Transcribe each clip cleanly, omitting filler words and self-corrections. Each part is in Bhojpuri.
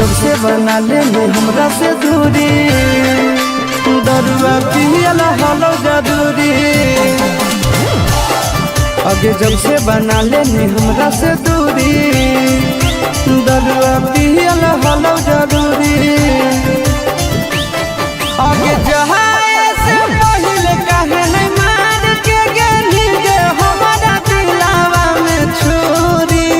जब से बना लेने हमरा से दूरी, दरुआ पियला हलो जरूरी। आगे जब से बना लेने हमरा से दूरी, दरुआ पियला हलो जरूरी। आगे जहाए से पहले काहे नहीं मार के गेली गे हमारा दिलावा में छुरी।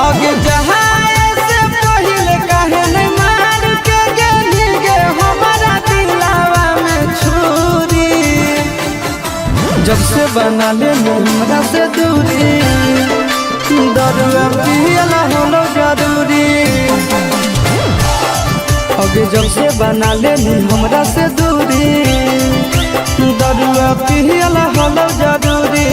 आगे जहाए से पहले काहे नहीं मार के गेली गे हमारा दिलावा में छुरी। जब से बना लेने हमरा से दूरी, दरुआ पियला हलो जरूरी। आगे जब से बना लेनी हमरा से दूरी, दरुआ पियला हलो जरूरी।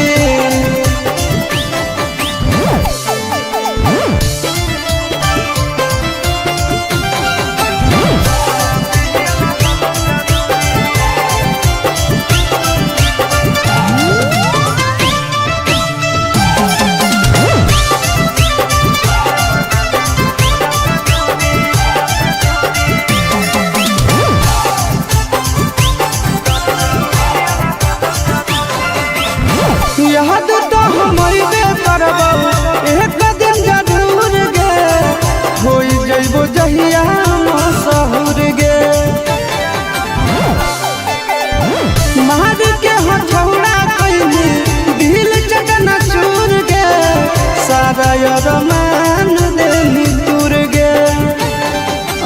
याद तो हमरे करबो एक दिन जरूर गे, होई जइबो जहिया मशहूर गे। मार के हथौड़ा कइली दिल चकना चूर गे, सारा अरमान देली दूर गे।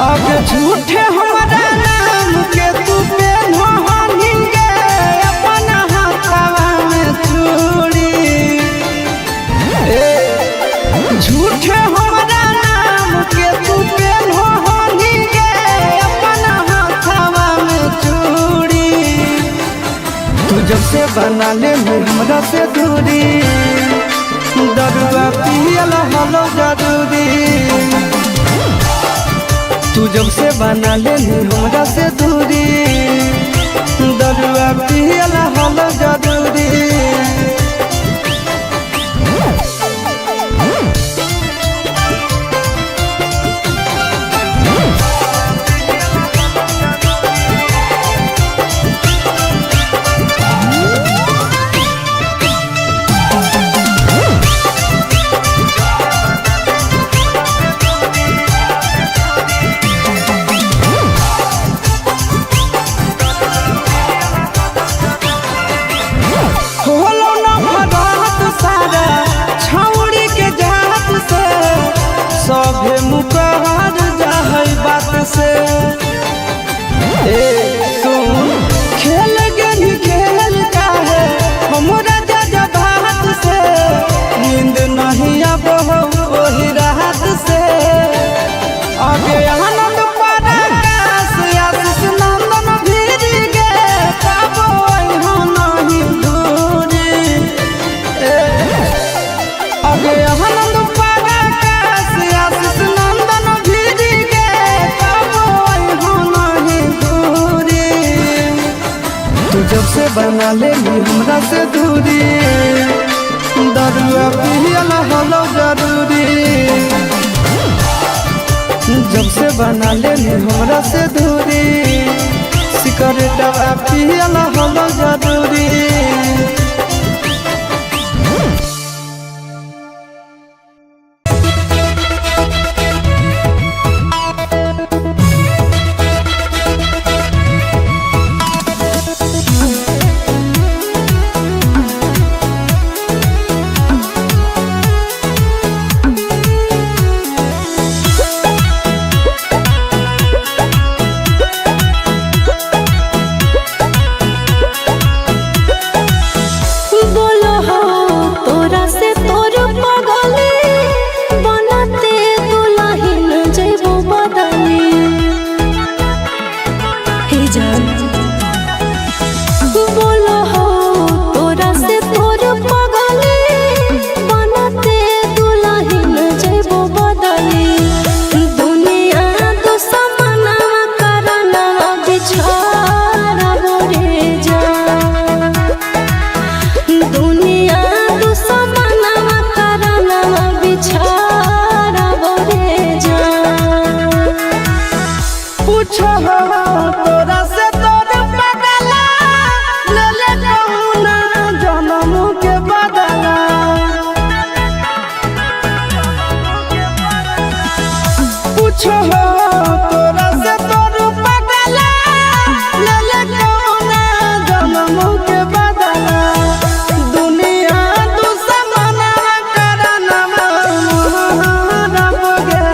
अब झूठे हमारा नाम के तू पेन हनी गे, अपना हाथवा में चूड़ी। झूठे हमारा नाम के तू पेन हनी गे, अपना हाथवा में चूड़ी। तू जब से बना ले हमरा से दूरी, दरुआ पियला हलो जरूरी। तू जब से बना लेनी हमरा से दूरी, दरुआ पियला हलो जरूरी। होलो न भगात सारा छौड़ी के जात से, सभे मुकर जाहै बात से। सुन खेल गेली खेल काहे हमरा जा बात से, नींद नहीं अब वही रात से। आगे आनंद पराकाश आशीष नंदन भीर गे, पाबो नहीं दूरी। आगे आनंद पराकाश आशीष नंदन भीर गे, पाबो नहीं दूरी। तू जब से बना लेनी हमरा से दूरी, दरुआ पियला हलो जरूरी। जब से बना लेनी हमरा से दूरी, सिकरेटवा पियला हलो जरूरी। पूछो तोरा से तोर पगला ले ले कौना जन्म के बदला पूछो तोरा से तोर पगला ले ले कौना जन्म के बदला दुनिया दुश्मना करना रब गे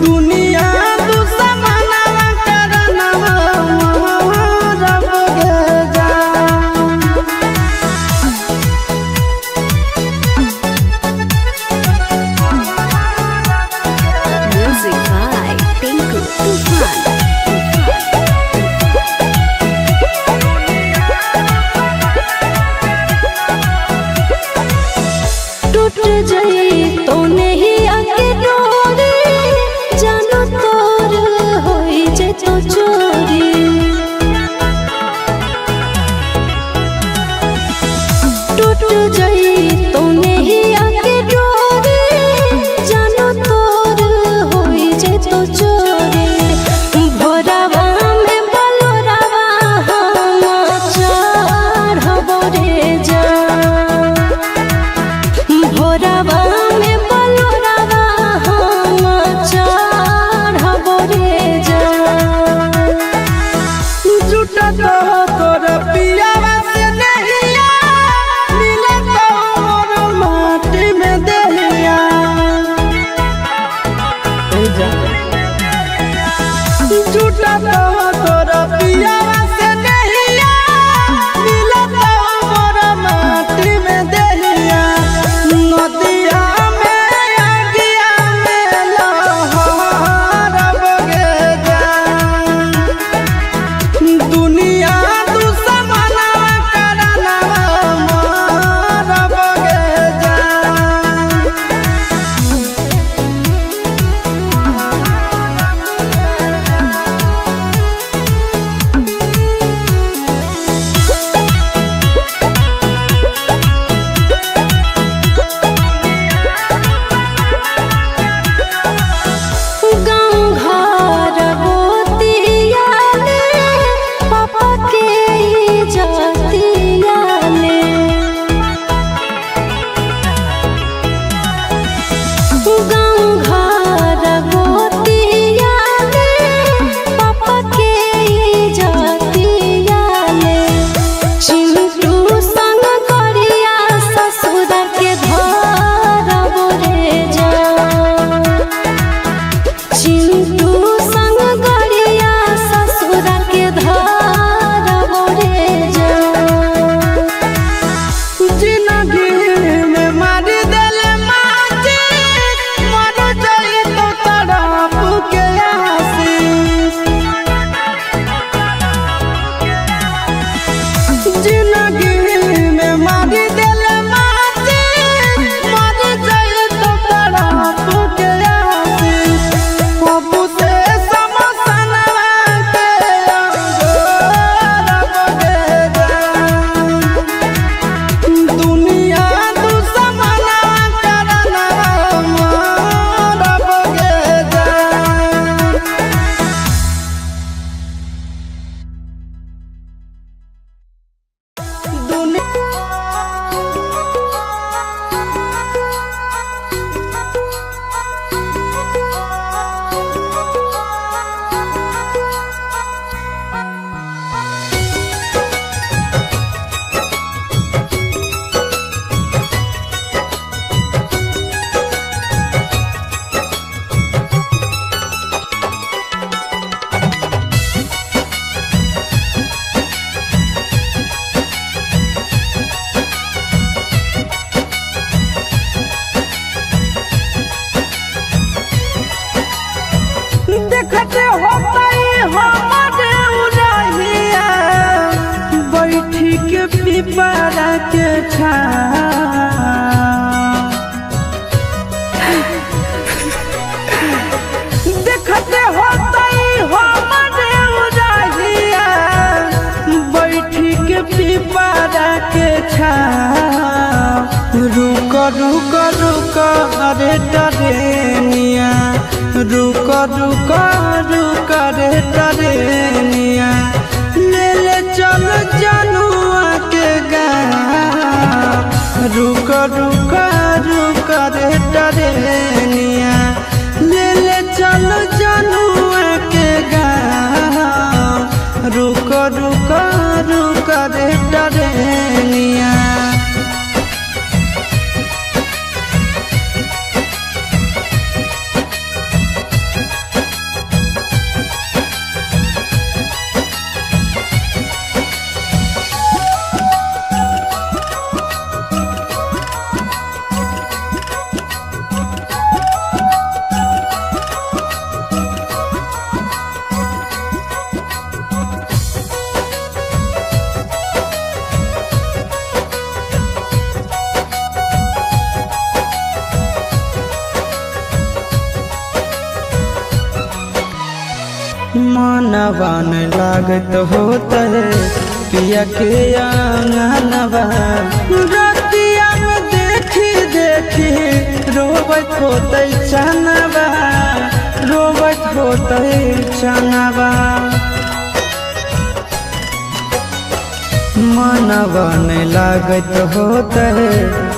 दुनिया दुश्मना करना रब गे Music by Tinku Tufan. टूट जाए तो नहीं आके डोरी जानो तोर होई जे तो चोरी टूट जाए तो नहीं आके डोरी जानो तोर होई जे तो चोरी भोरावा में बलोरावा हम चढ़बो रे जा भोरावा में बलोरावा हम चढ़बो रे जा झूठा तो तोर पियावा से नहिया मिले तो मोर माटी में दहिया झूठा तो तोर पियावा से नहिया मिले तो मोर माटी में दहिया नदिया में आगिया में लहरब गे जान दुनिया दुश्मना करना रब गे जान गाँव घर गोतिया ले पापा के इज्जतिया ले गाँव घर गोतिया ले पापा के इज्जतिया ले चिंटू संग करिया ससुर के धरब रे जा चिंटू संग गरिया ससुर के धरब रे जा जिंदगी में मार दिल माची मर जाई तो तड़प के आशीष जिंदगी में मार दिल माची मर जाई तो तड़प के आशीष बाबू से समसनवा के अंगोरब गे जान दुनिया दुश्मना करना रब गे जान देखते होतई हमारे उड़हिया बैठी के पिपरा के देखते होतई हमारे उड़हिया बैठी के पिपरा के रुक रुक रुक अरे टरेनिया रुक रुका रुका रे टरेनिया ले ले चल जनुआ के गाँव। रुका रुका रुका रे टरेनिया ले ले चल जनुआ के गाँव। रुका रुका रुका रे टरेनिया। मनवा न लागत होता है पिया के आंगनवा। रतिया में देखी देखी रोबत होते चनवा, रोबत होते चनवा। मनवा न लागत होता है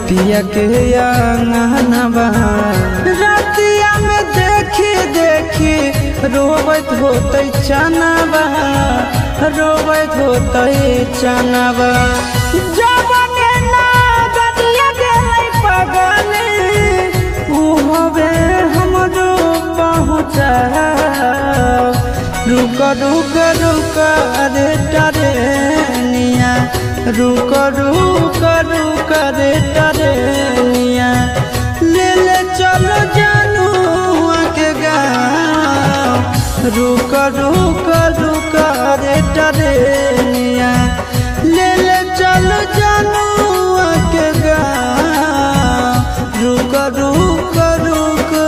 पिया के आंगनवा। रतिया में देखी देखी रोबत होते चनवा, रोबत होते चनवा। जबने ना गदिया गेलै पगले उ होबे हमरो पहुँचा। रुका रुका रुका रे टरेनिया रुका रुका रुका रे टरेनिया ले ले चलो जनुआ के गाँव। रुका रुका रुका रे टरेनिया ले ले चलो जनुआ के गाँव। रुका रुका रुका।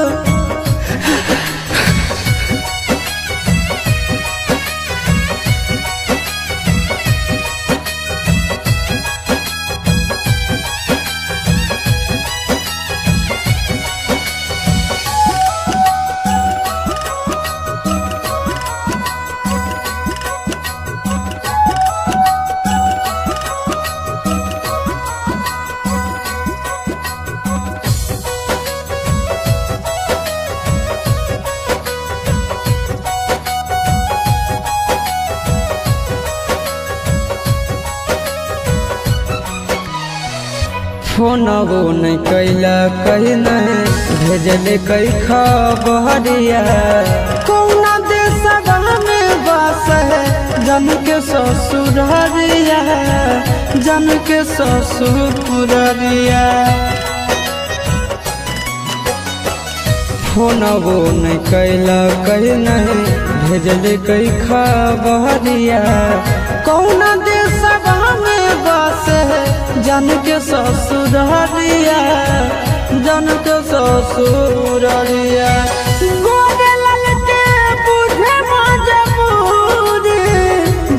फोनवो नहीं कैला कहीं नहीं भेजले कई खबरिया। कौना देशवा में बस है जन के ससुररिया, जन के ससुररिया। फोनवो नहीं कैला कहीं नहीं भेजले कई खबरिया। कौना देशवा में बस है जन के ससुररिया, जन के ससुररिया। गोरे ललते बुझे मजबूरी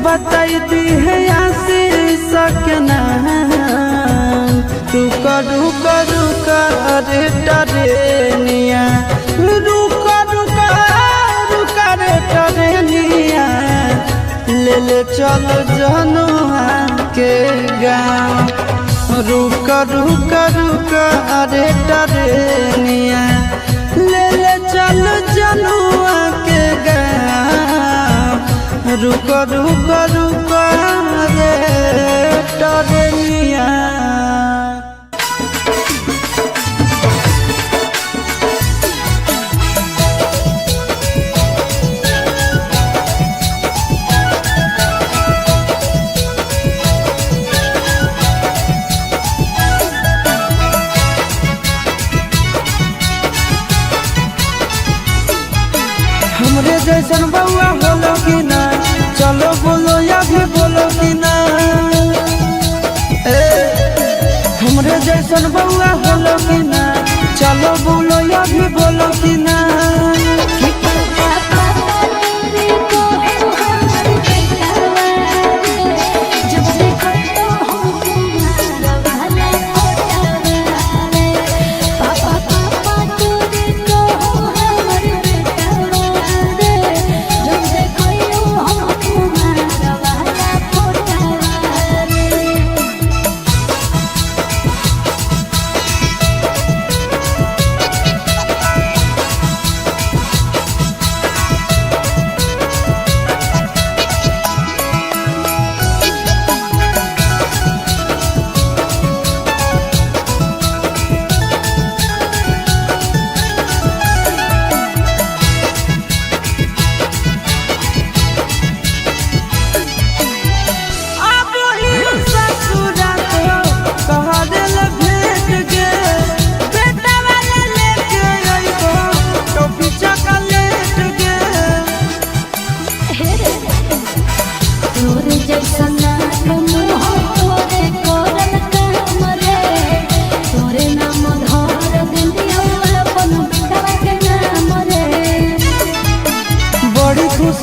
बताई दी है आशीष के नाम। रुका रुका रुका रे टरेनिया रुका रुका रुका रे टरेनिया ले ले चल जनुआ के गाँव। रुका रुका रुका रे टरेनिया ले ले चल जनुआ के गाँव। रुका रुका रुका रे टरेनिया। हमरे जैसन बउआ बोलो कि ना चलो बोलो या भी बोलो कि ना। हमरे जैसन बउआ बोलो कि ना चलो बोलो या भी बोलो कि ना।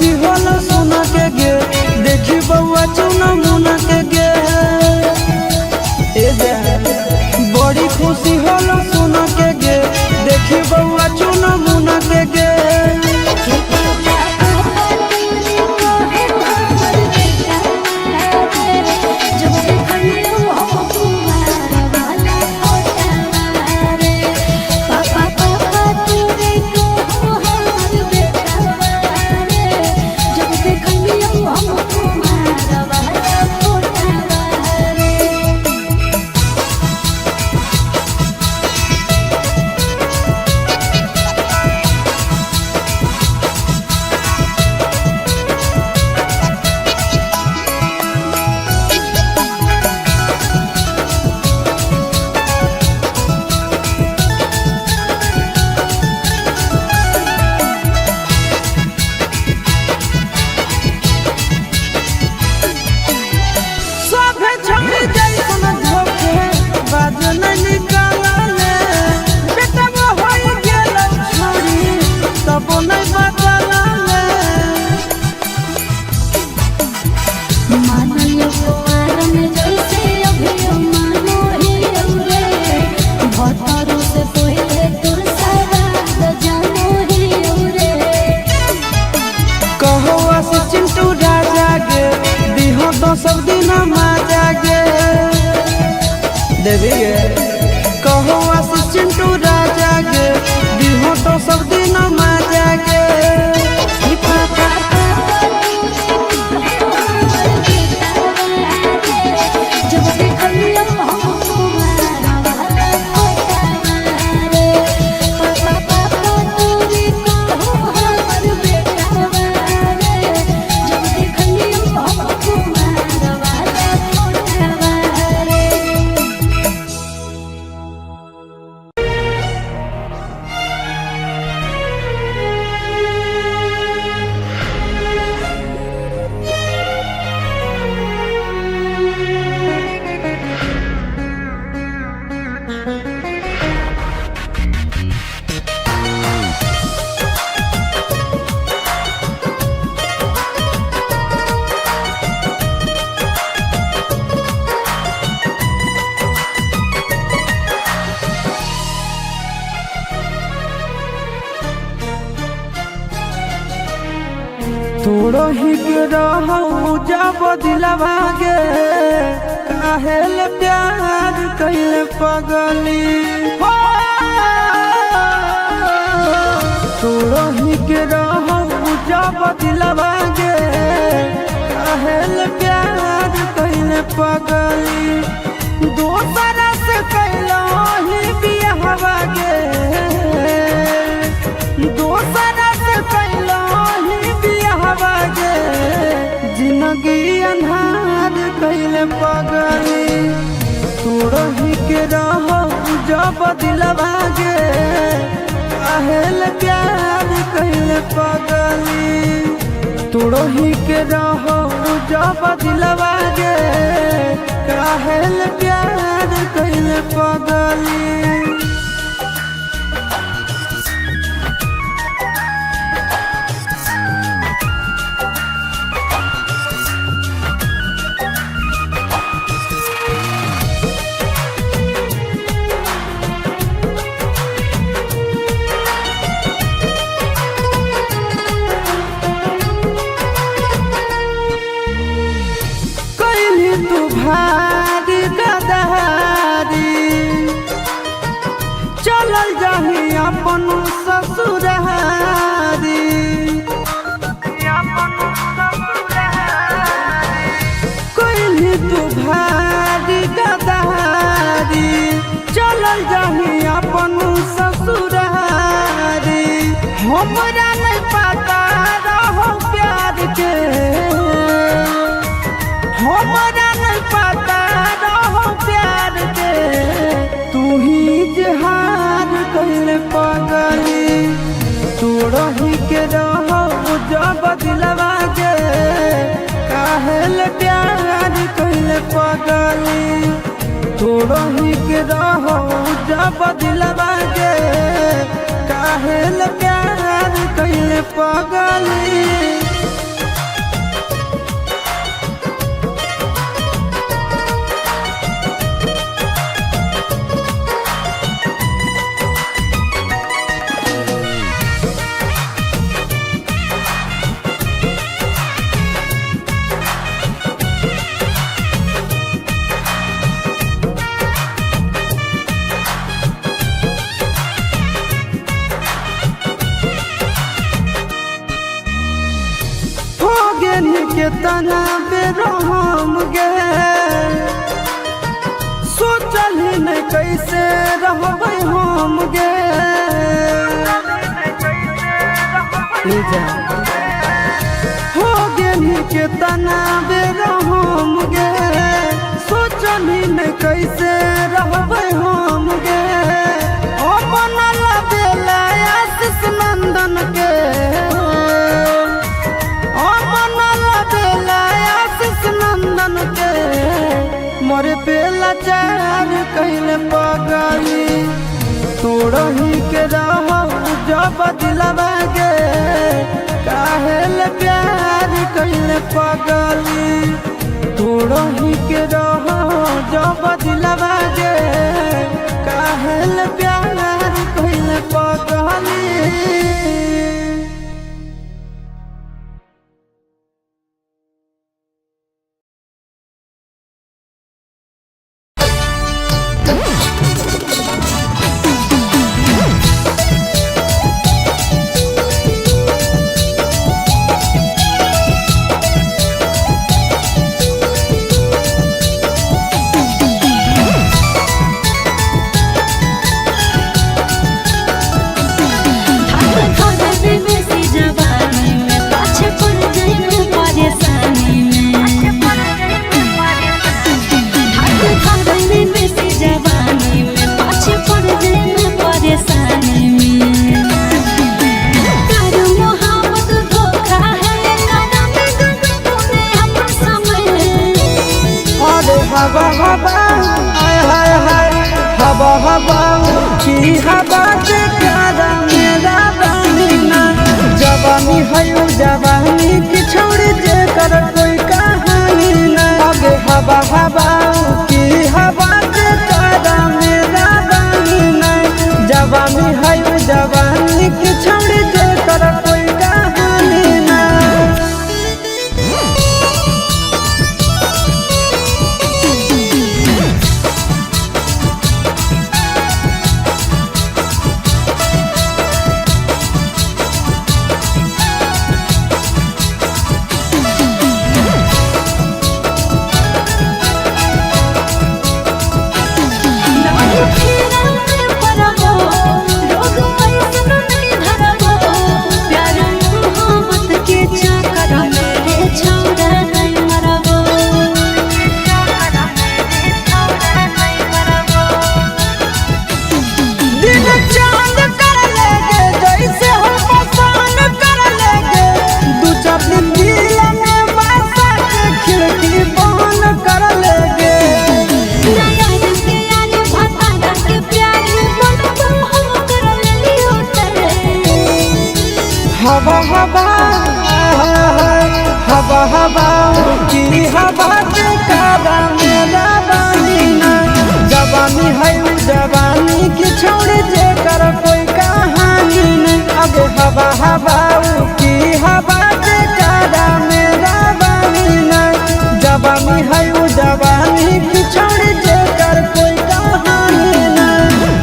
खुशी होला सुना के गे देखी बउआ चुना मुना के गे बड़ी खुशी होला सुना के गे देखी बउआ चुना मुना के गे सब दिन मजा गे देवी गे कहो आशीष चिंटू राजा गे दिहो तो सब दिन मजा गे तोड़ो ही के रहू जब दिलवा गे काहेल प्यार कैले पगली तोड़ो ही के रहू जब दिलवा गे काहेल प्यार कैले पगली दोसरा से कैलो ही बियाहवा गे दोसरा से कैलो जिंदगी अन्हार कैले पगली तोड़ही के रहो जब दिलवा गे काहेल प्यार कैले पगली तोड़ही के रहो जब दिलवा गे काहेल प्यार कैले पगली भारी गदहारी चलल जाही अपन ससुरारी कोई तू भारी गदहारी चलल जाही अपन ससुरारी हमरा नहीं पता रहो प्यार के हमरा पता रहो प्यार के तू ही जहार कैले पगली तोड़ही के रहो जब दिलवा गे काहेल प्यार कैले पगली तोड़ही के रहो जब दिलवा गे काहेल प्यार कैले पगली गेन के तना बेरहम गे सोचल ही नहीं कैसे रहबै हम गे हो गेन के तना बेरहम गे सोचल ही नहीं कैसे रहबै हम गे ओ बनल बेला आशीष नंदन के ओ बनल बेला आशीष नंदन के मोरे पेला चार कहले पगली तोड़ही के रह जब दिलवा गे काहेल प्यार कहले पगली तोड़ही के रह जब दिलवा गे काहेल प्यार कहले पगली। हवा हवा हाय हाय हाय हवा हवा की हवा के प्यारा मेरा बनिना जवानी है जवानी की छोड़ जे कर कोई कहानी ना आगे हवा हवा की हवा के प्यारा मेरा बनिना जवानी है जवानी की छोड़ जे कर कोई कहानी ना। हवा हवा हवा हवा की हवा के कारा मेरा बनिना जवानी है जवानी की छोड़ जे कर कोई कहानी नहीं अब हवा हवा की हवा के कारा मेरा बनिना जवानी है जवानी की छोड़ जे कर कोई कहानी नहीं।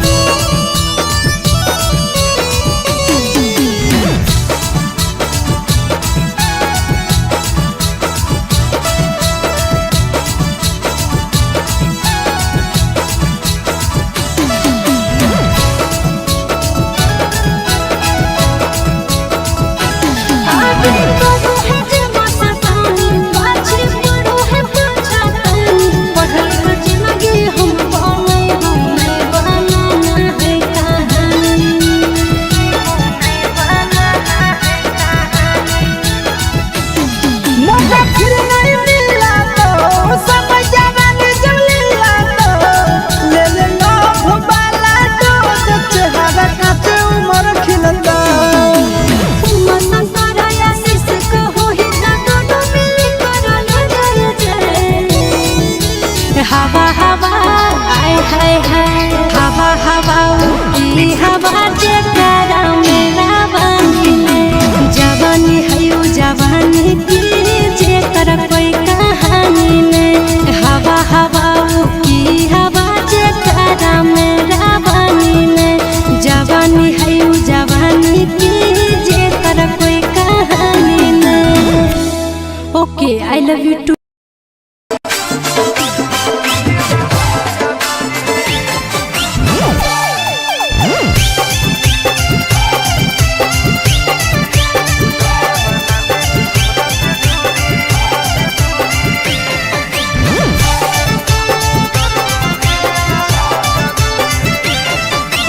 मसन तारा या शिश को आई लव यू टू।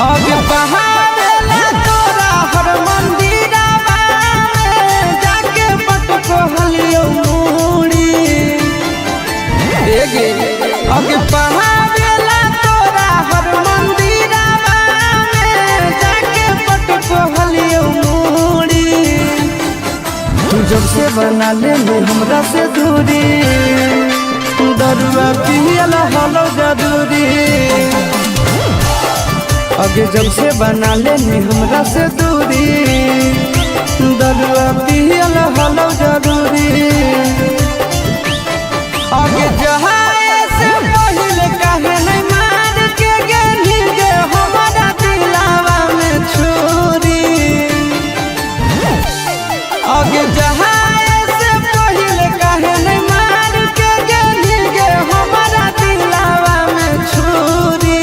आगे बहारेला तोरा हर मंदिरवा में जाके पटको हलियो मूड़ी एगे आगे बहारेला तोरा हर मंदिरवा में जाके पटको हलियो मूड़ी तू जब से बना ले हमरा से दूरी दरुआ पियला हलो जरूरी आगे जब से बना लेनी हमरा से दूरी दरुआ पियल हलो जरूरी आगे जहाए से पहले कहे नहीं मार के गेली गे हमारा दिलावा में छुरी आगे जहाए से पहले कहे नहीं मार के गेली गे हमारा दिलावा में छुरी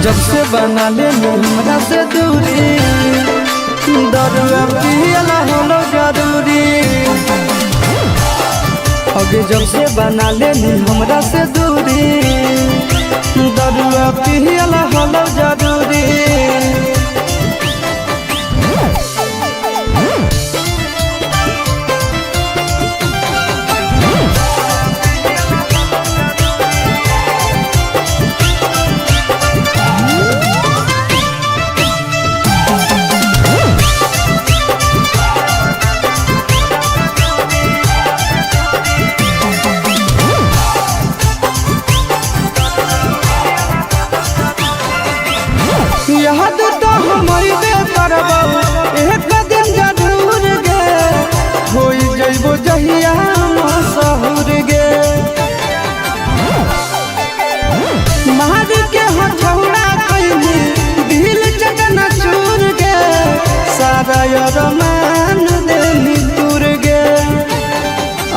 जब से बना ले हमरा से दूरी दरुआ पियला हलो जरूरी आगे जब से बना ले हमरा से दूरी दरुआ पियला हलो जरूरी याद तो हमारी बे करबो एक दिन जरूर गे होई जइबो जहिया मसहुर गे मार के हथौड़ा कइली दिल चकना चूर गे सारा अरमान देली दूर गे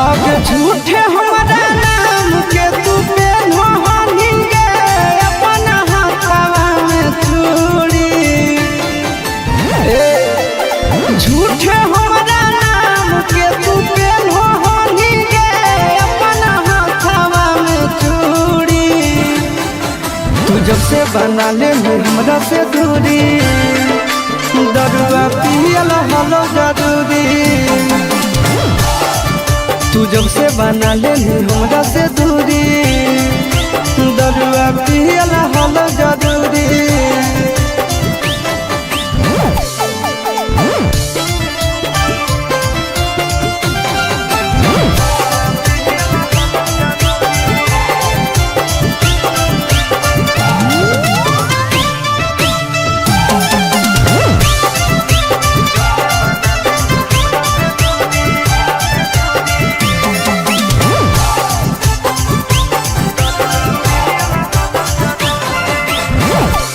अब झूठे हमारा नाम के तू पेन्हो हनी गे अपना हाथवा में चूड़ी झूठे हमारा नाम के तू पेन्हो हनी गे अपना हाथवा में चूड़ी तू जब से बना ले हमरा से दूरी दरुआ पियल हलो जरूरी तू जब से बना ले हमरा से दूरी दरुआ पियल हलो जरूरी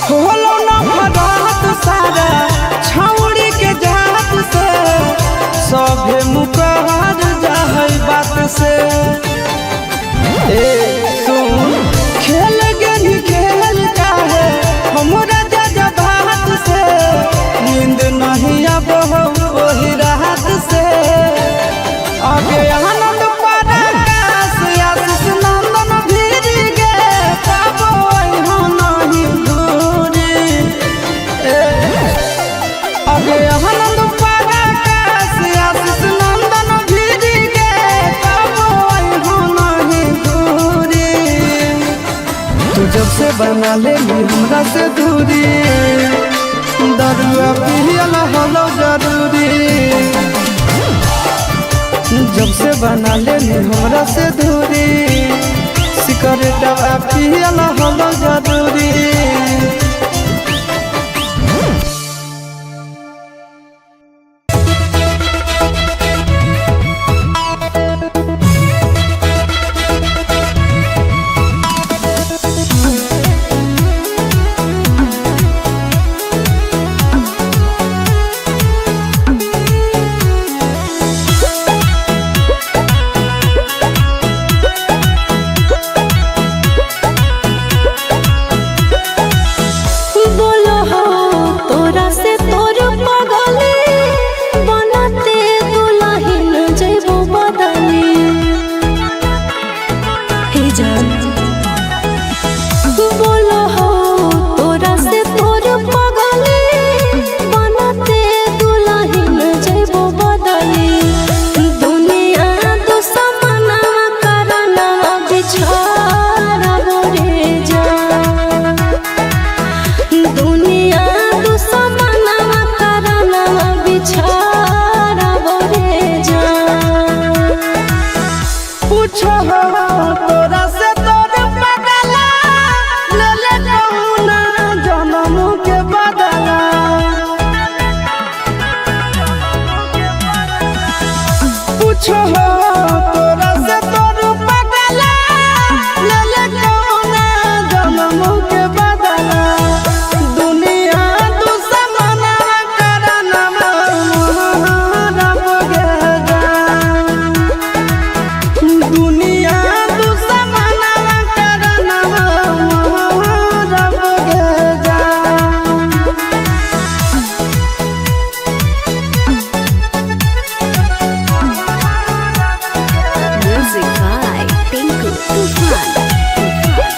होलो न भरात सारा छौड़ी के जात से सभे मुकहर जाहै बात से सुन खेल गेली खेल काहे हमरा जजा बात से नींद नहीं अब वही रात से आगे आनंद पराकाश आशीष नंदन भीर गे पाबो हो नहीं दूरी आगे आनंद पराकाश आशीष नंदन भीर गे पाबो हो नहीं दूरी तू जब से बना ले हमरा से दूरी दरुआ पियल हलो जरूरी जब से बना ले हमरा से दूरी सिकरेटवा पियल हलो जरूरी पूछो तोरा से तोर बदला ले ले कहुना जन्म के बदला पूछो तोरा से तोर बदला ले ले कहुना जन्म के बदला दुनिया दुश्मन करना रब गे दुनिया दुश्मन करना रब गे Music by Tinku Tufan.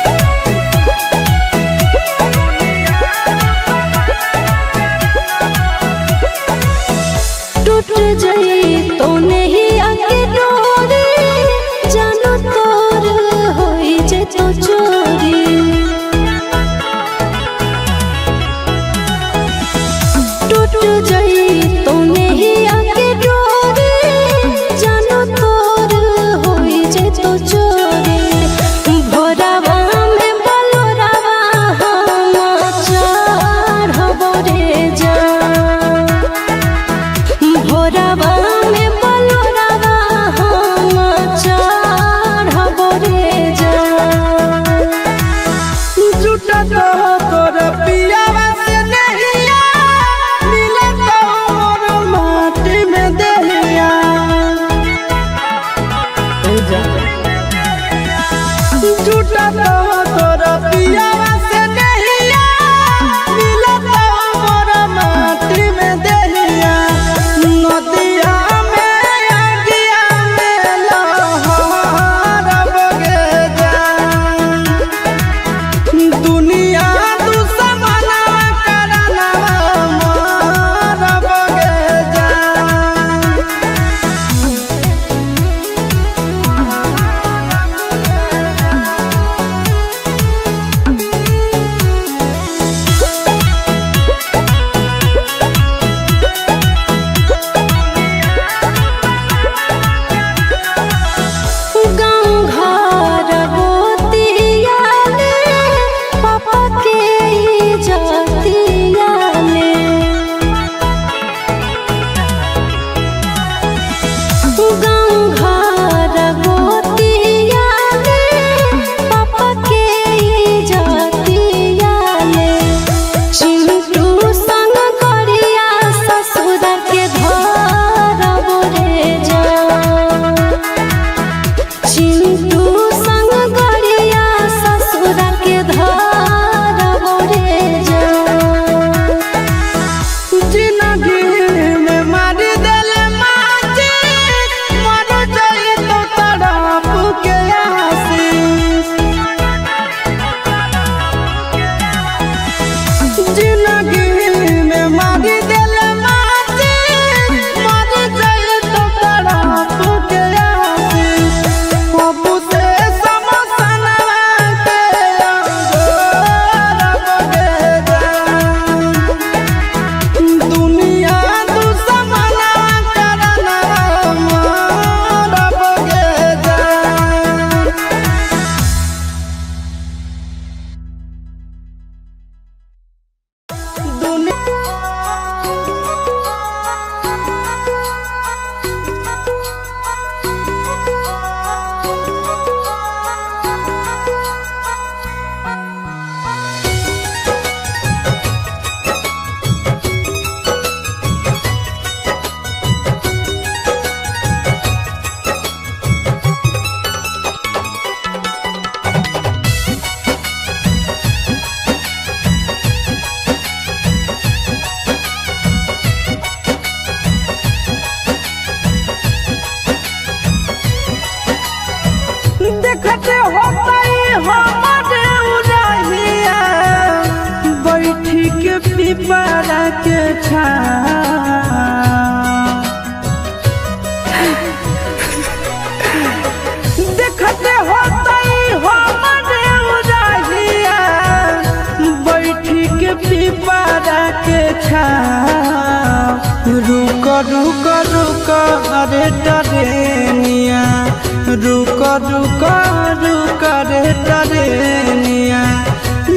टूट जाई तो नहीं आके डोरी जानो तोर होई जे तो चोरी टूट जाई तो नहीं आके डोरी जानो तोर होई जे तो चोरी भोरावा में बलोरावा हम चढ़बो रे जा भोरावा में बलोरावा हम चढ़बो रे जा झूठा तो तोर पियावा से नहिया मिले तो मोर माटी में देहिया झूठा तो तोर पियावा से नहिया मिले तो मोर माटी में देहिया नदिया में अगिया में लहरब गे जान दुनिया दुश्मन करना रब गे जान गाँव घर गोतिया में पापा के इज्जतिया में गाँव घर गोतिया में पापा के इज्जतिया में चिंटू संग करिया ससुर के धरब रे जा चिंटू संग गरिया ससुर के धरब रे जा जिंदगी में मारी देले माची मर जाई तो तड़प के आशीष जिंदगी में मारी देले माची मर जाई तो तड़प के आशीष बाबू से समसन के रब गे जान दुनिया दुश्मन करना रब गे जान देखते होतई हमारे उड़हिया बैठी के पिपरा के छाँव देखते होतई हमारे उड़हिया बैठी के पिपरा के छाँव रुक रुक रुक अरे डरेनिया रुक रुक रुक रे टरेनिया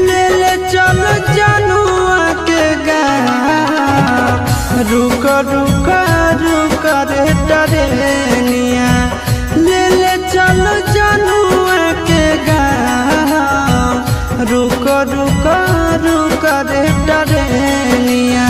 ले ले चल जनुआ के गाँव रुक रुक रुक रे टरेनिया ले ले चल जनुआ के गाँव रुक रुक रुक रे टरेनिया।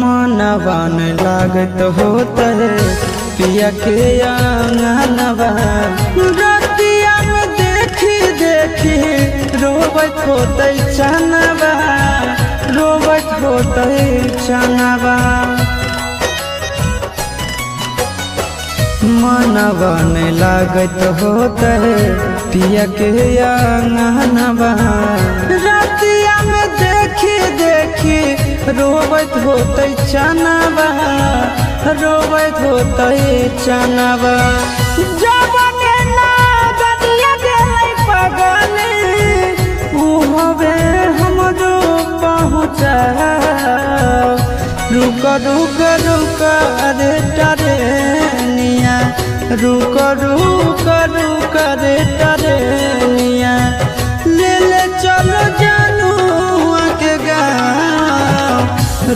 मनवन लागत होता है पिया के आंगनवा रतिया में देखी देखी रोबत होते चनवा रोबत होते चनवा मनवन लागत होता है पिया के आंगनवा रतिया में देखी देखी रोबत होते चनवा रोबत होते चनवा जबने ना बनिया गेलै पगले उ हवे हमरो पहुँचा रुक रुक रुक रे टरेनिया रुक रुक रुक रे टरेनिया ले ले चलो जनुआ के गाँव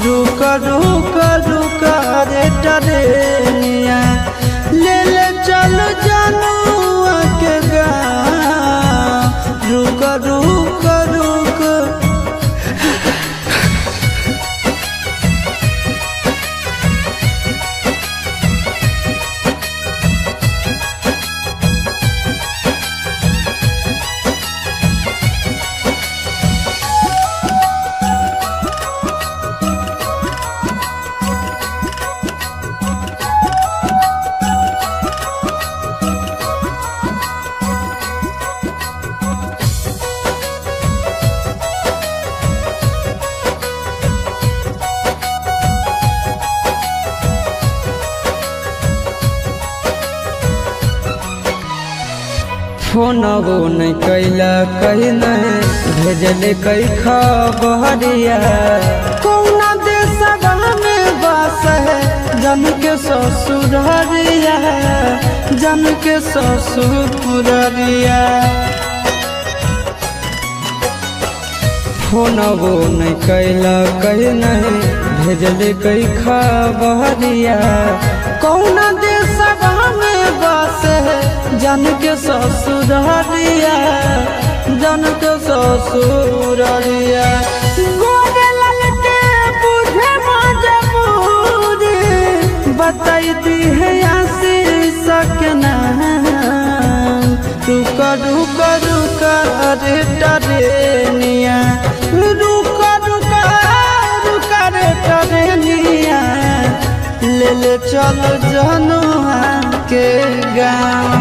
रुक रुक रुक रे टरेनिया ले ले चलो जनुआ के गाँव रुक रुक रुक। फोनवो नहीं कैला कहीं नहीं भेजले कई खबरिया कौना देशवा में बस है जन के ससुररिया जन के ससुररिया फोनवो नहीं कैला कहीं नहीं भेजले कई खबरिया कौना देशवा में बस है जन के ससुररिया जन के ससुररिया गोरे ललटे बुझे मजबूरी बताई दी है आशीष के नाम रुक रुक रुक रे टरेनिया रुक रुक रुक रे टरेनिया ले ले चल जनुआ के गाँव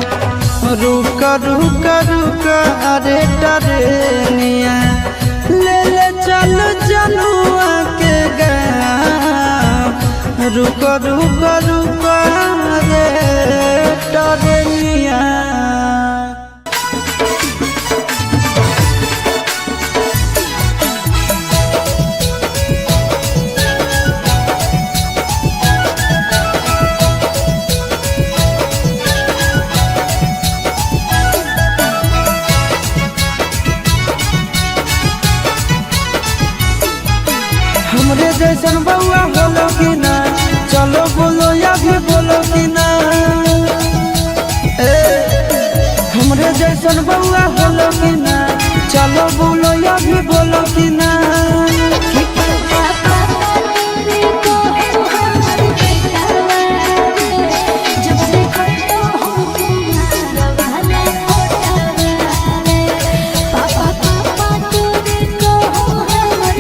रुक रुक रुक रे टरेनिया ले ले चल जनुआ के गाँव रुक रुक रुक रे टरेनिया। हमरे जैसन बउआ होलो कि ना चलो बोलो या भी बोलो कि ना हमरे जैसन बउआ होलो कि ना चलो बोलो या भी बोलो कि ना। पापा पापा तोरे को हमर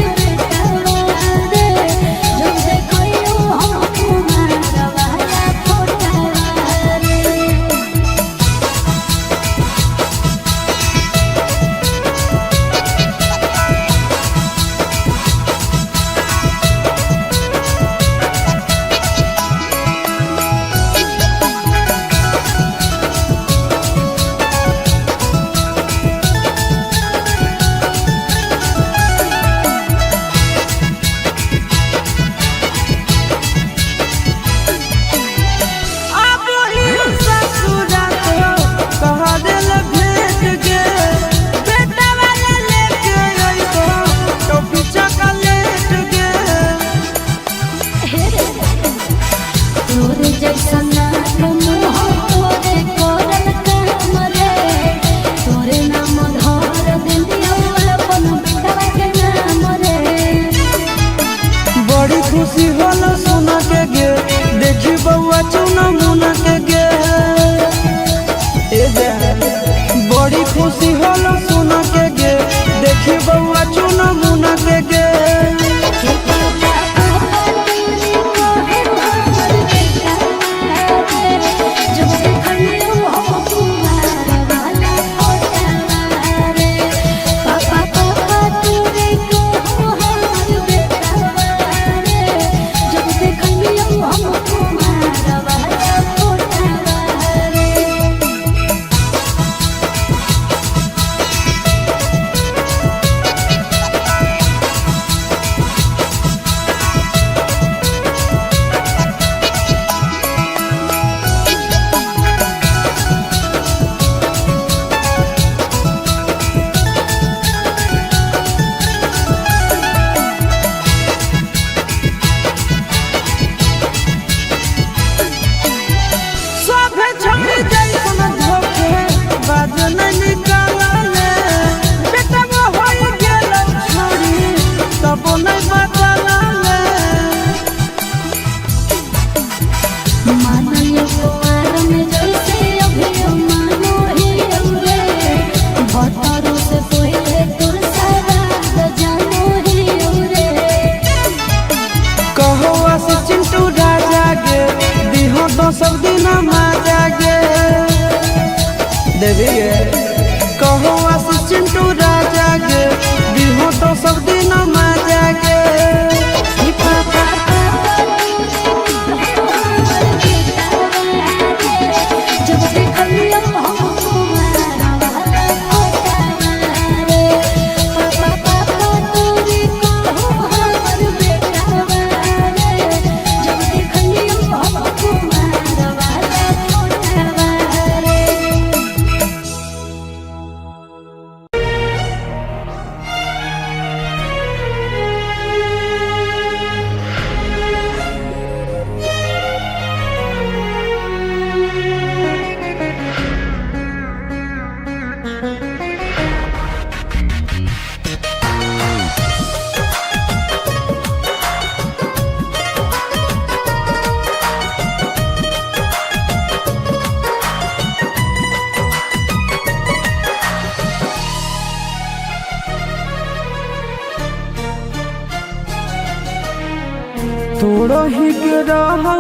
तोड़ो ही के रहू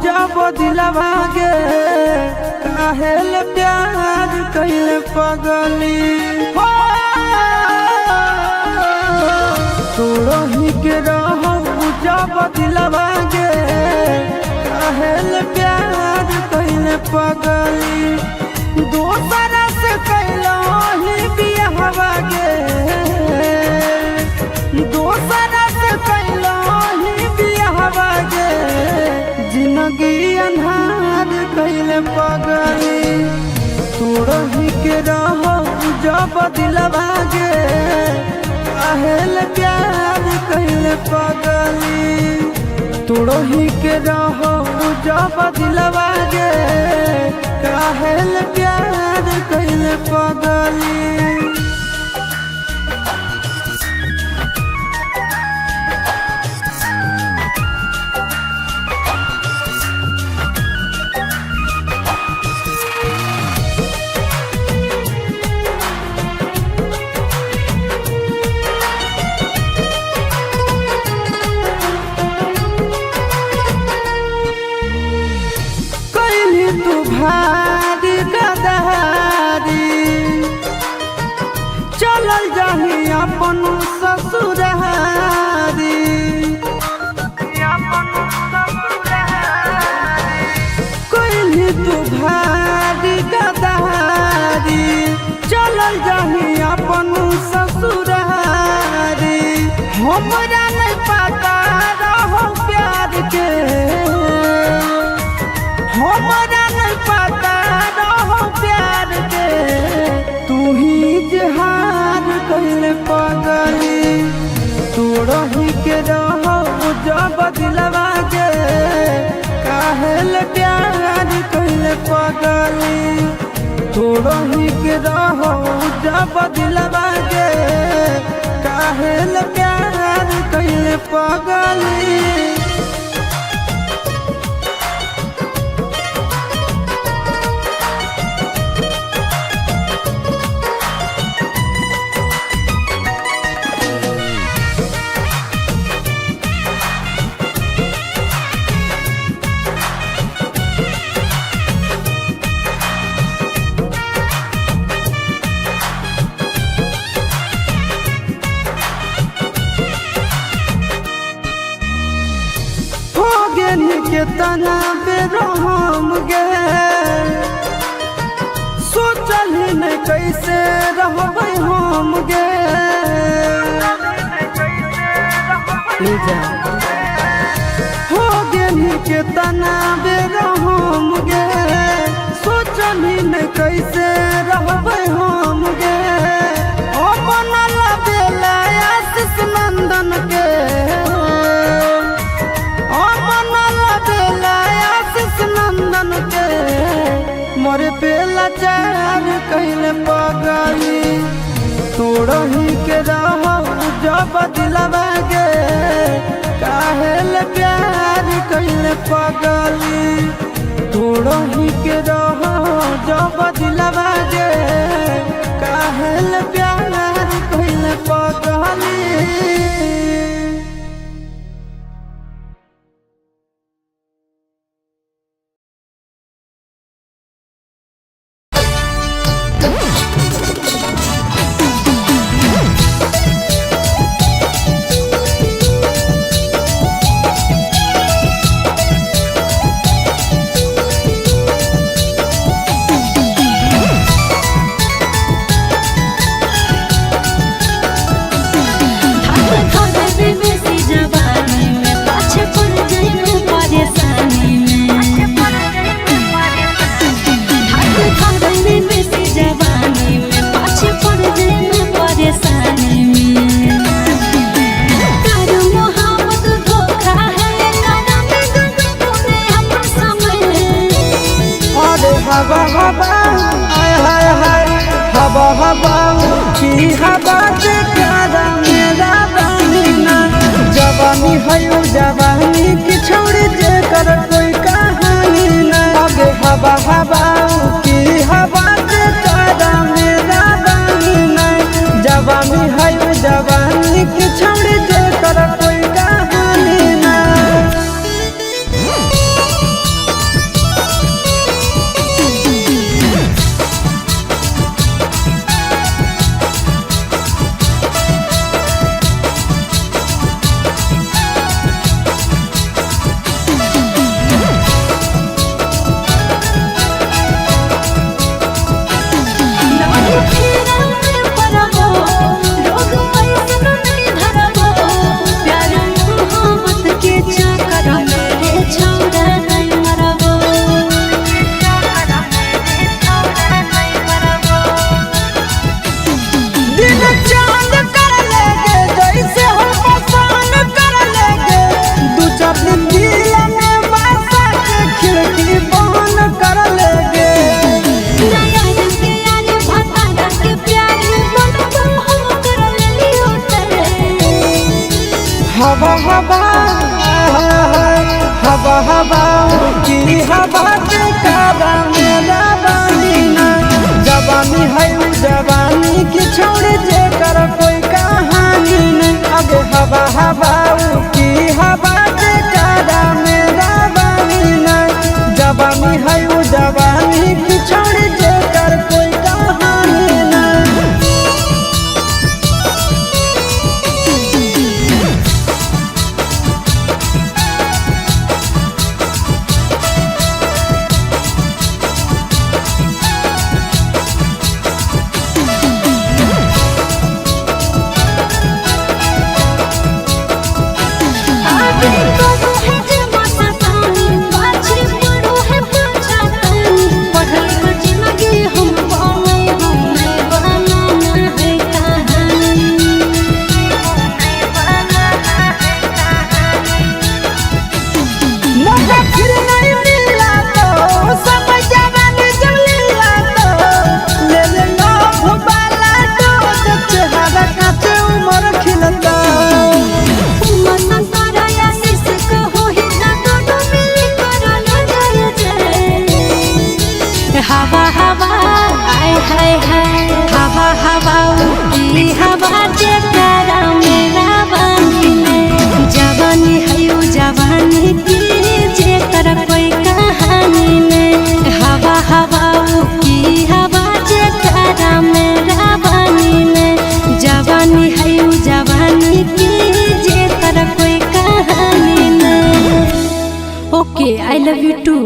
जब दिलवा गे काहेल प्यार कैले पगली हो। तोड़ो ही के रहू जब दिलवा गे काहेल प्यार कैले पगली। दोसरा से कैलो ही बियाहवा गे दोसरा से कैलो ही बियाहवा गे जिंदगी अन्हार कैले पगली। तोड़ो ही के रहो जब दिलवा गे काहेल प्यार कैले पगली। तोड़ो ही के रहो जब दिलवा गे काहेल प्यार कैले पगली। तू भारी गदारी चलल जाही अपन ससुरारी। कोई तू भारी गदारी चलल जाही अपन ससुरारी। हमरा नहीं पता रहो प्यार के हमरा नहीं पता रहो प्यार के तू ही जहान कैले पगली। तोड़ो ही के रहो जब दिलवा गे काहेल प्यार कैले पगली। तोड़ो ही के रहो जब दिलवा गे काहेल प्यार कैले पगली। के तना बेरहम गे सोचल ही नहीं कैसे रहबै हम गे। हो गेली के तना बेरहम गे सोचल ही नहीं कैसे रहबै हम गे। अपन लबेला आशीष नंदन के नंदन के मोरे पे लाचार कैले पगली। तोड़ो ही के रहो जब दिलवा गे काहेल प्यार कैले पगली। तोड़ो ही के रहो जब दिलवा गे काहेल प्यार कैले पगली। हवा हवा हाय हाय हाय हवा हवा की हवा से प्यारा मेरा बहिना। जवानी है जवानी की छोड़ी जे कर कोई कहानी ना। आगे हवा हवा की हवा से प्यारा मेरा बहिना। जवानी है जवानी की छोड़ी जे कर कोई कहानी ना। हवा के कारा मेरा बानीना जवानी है जवानी की छोड़ जे कर कोई कहानी नहीं अगे हवा हवा की हवा के कारा मेरा बानीना जवानी है जवानी की छोड़ जे कर कोई कहानी नहीं। हवा हवा आय हाय हाय हवा हवा की हवा जे प्यारा मेरा बानीना जवानी है जवानी की जे कर कोई कहानी नहीं हवा हवा की हवा जे प्यारा मेरा बानीना जवानी है जवानी की जे कर कोई कहानी नहीं। Okay I love you too.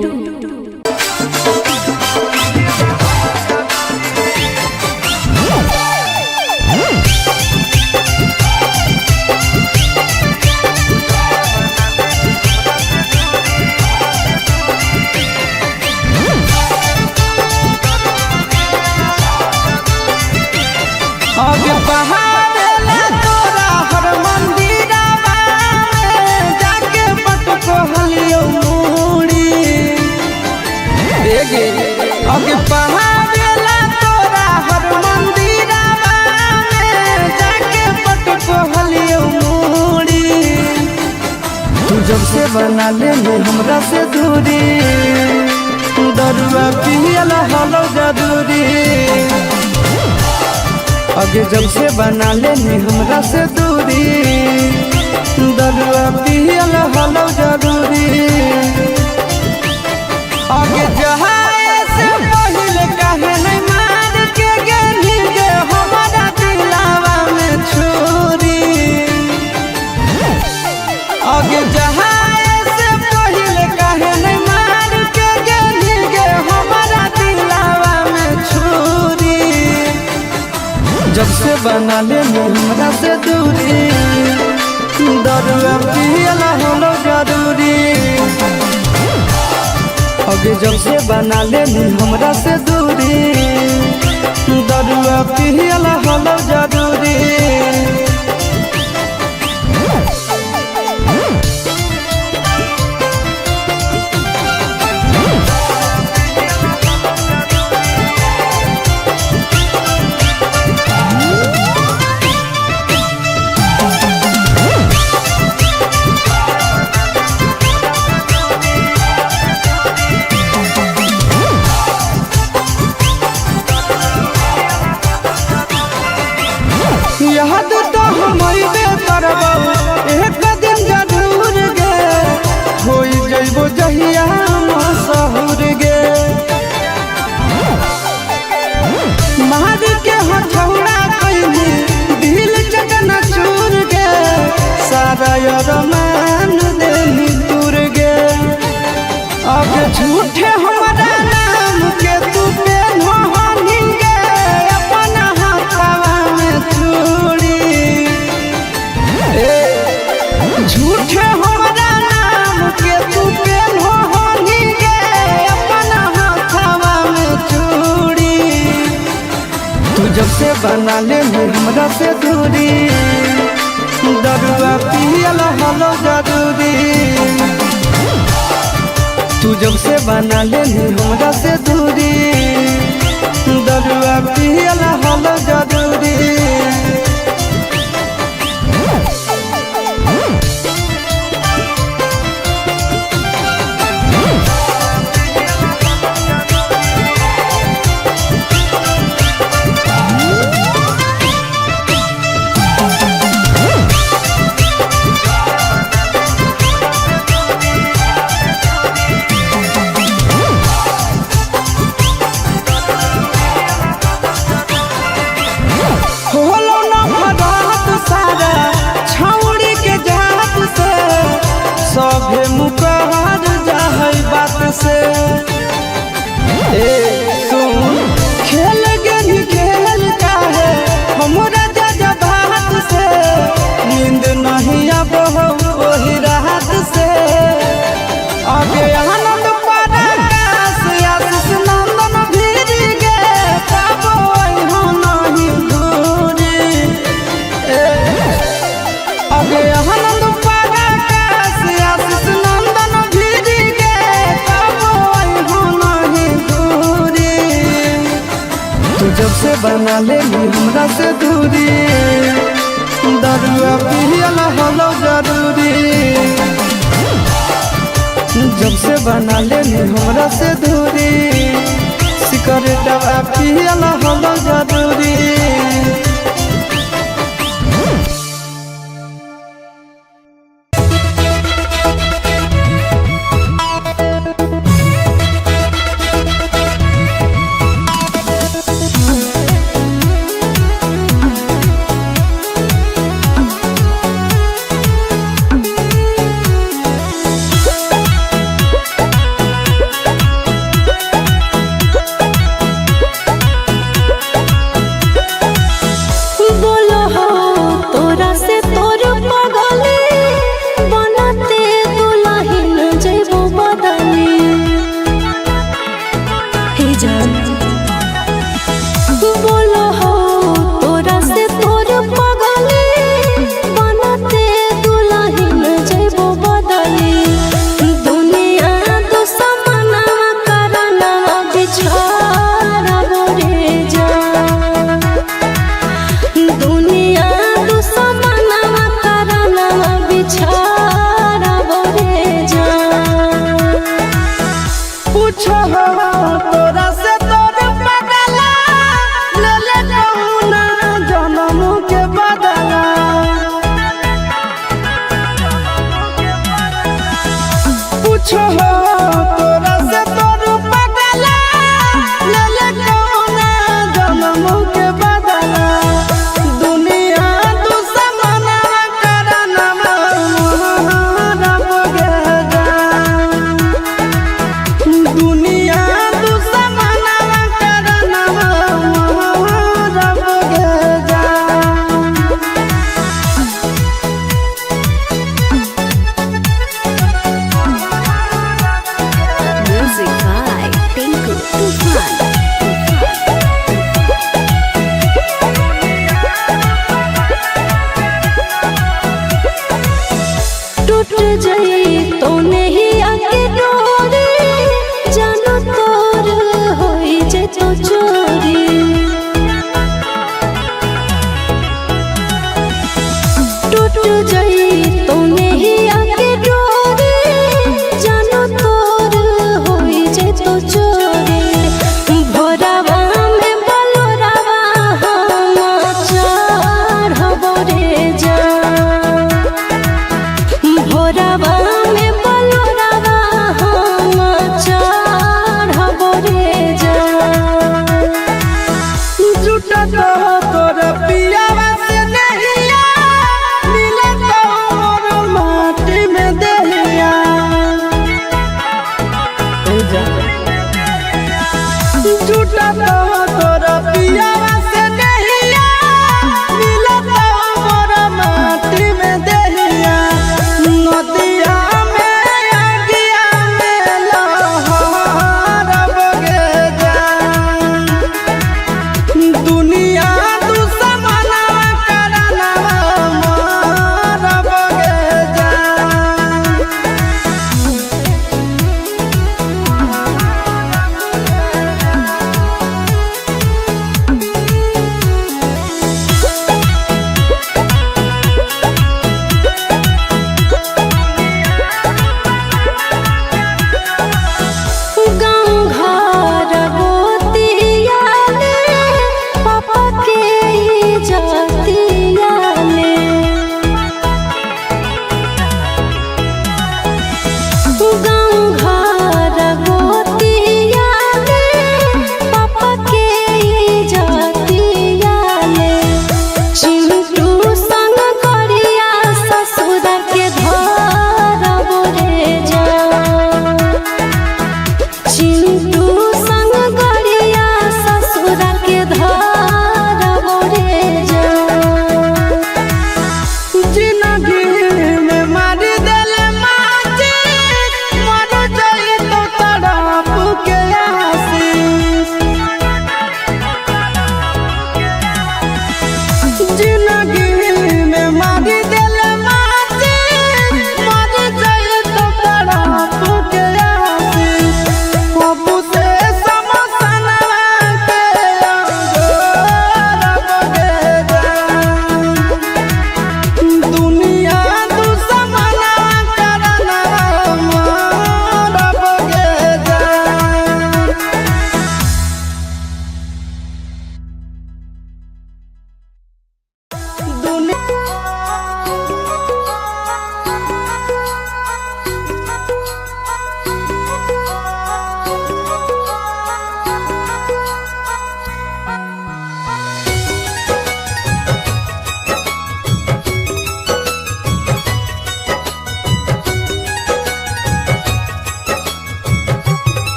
आगे बहावेला तोरा हर मंदिरवा जाके पटको हलियो मूड़ी देगे आगे बहावेला तोरा हर मंदिरवा जाके पटको हलियो मूड़ी तू जब से बना ले हमरा से दूरी दरुआ पियला हलो जदूरी आगे जब से बना लेनी हमरा से दूरी दरुआ पियल हलो जरूरी आगे जहाए से पहले कहे नहीं मार के गेली गे हमारा दिलावा में छुरी आगे जहाए से पहले कहे नहीं मार के गेली गे हमारा दिलावा में छुरी जब से बना ले हमरा से दूरी दरुआ पियला हलो जरूरी आगे जब से बना ले हमरा से दूरी दरुआ पियला हलो जरूरी। याद तो हमारे करबो एक दिन जरूर गे होई जइबो जहिया मशहूर गे मार के हथौड़ा कइनी दिल चकना चूर गे सारा अरमान देनी दूर गे अब झूठे हमारा नाम के तू पेन्हो हनी गे अपना हाथवा में चूड़ी झूठे हमारा नाम के तू पेन्हो हनी गे अपना हाथवा में चूड़ी तू जब से बना ले हमरा से दूरी दरुआ पियला हलो जरूरी तू जब से बना ले हमरा से दूरी दरुआ पियला हलो जरूरी। जब से बना लेली हमरा से दूरी, दरुआ पियल हलो जरूरी। जब से बना लेली हमरा से दूरी, सिगरेटवा पियल हलो जरूरी।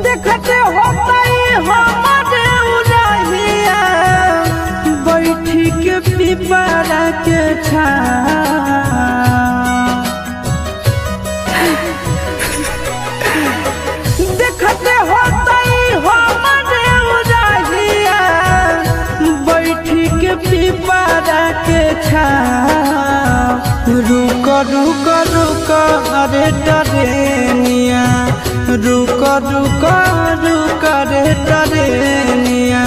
देखते होता हमारे उड़हिया बैठी के पिपरा के देखते होता हमारे उड़हिया बैठी के पिपरा के रुक रुक रुक अरे टरेनिया रुक रुक रुक रे टरेनिया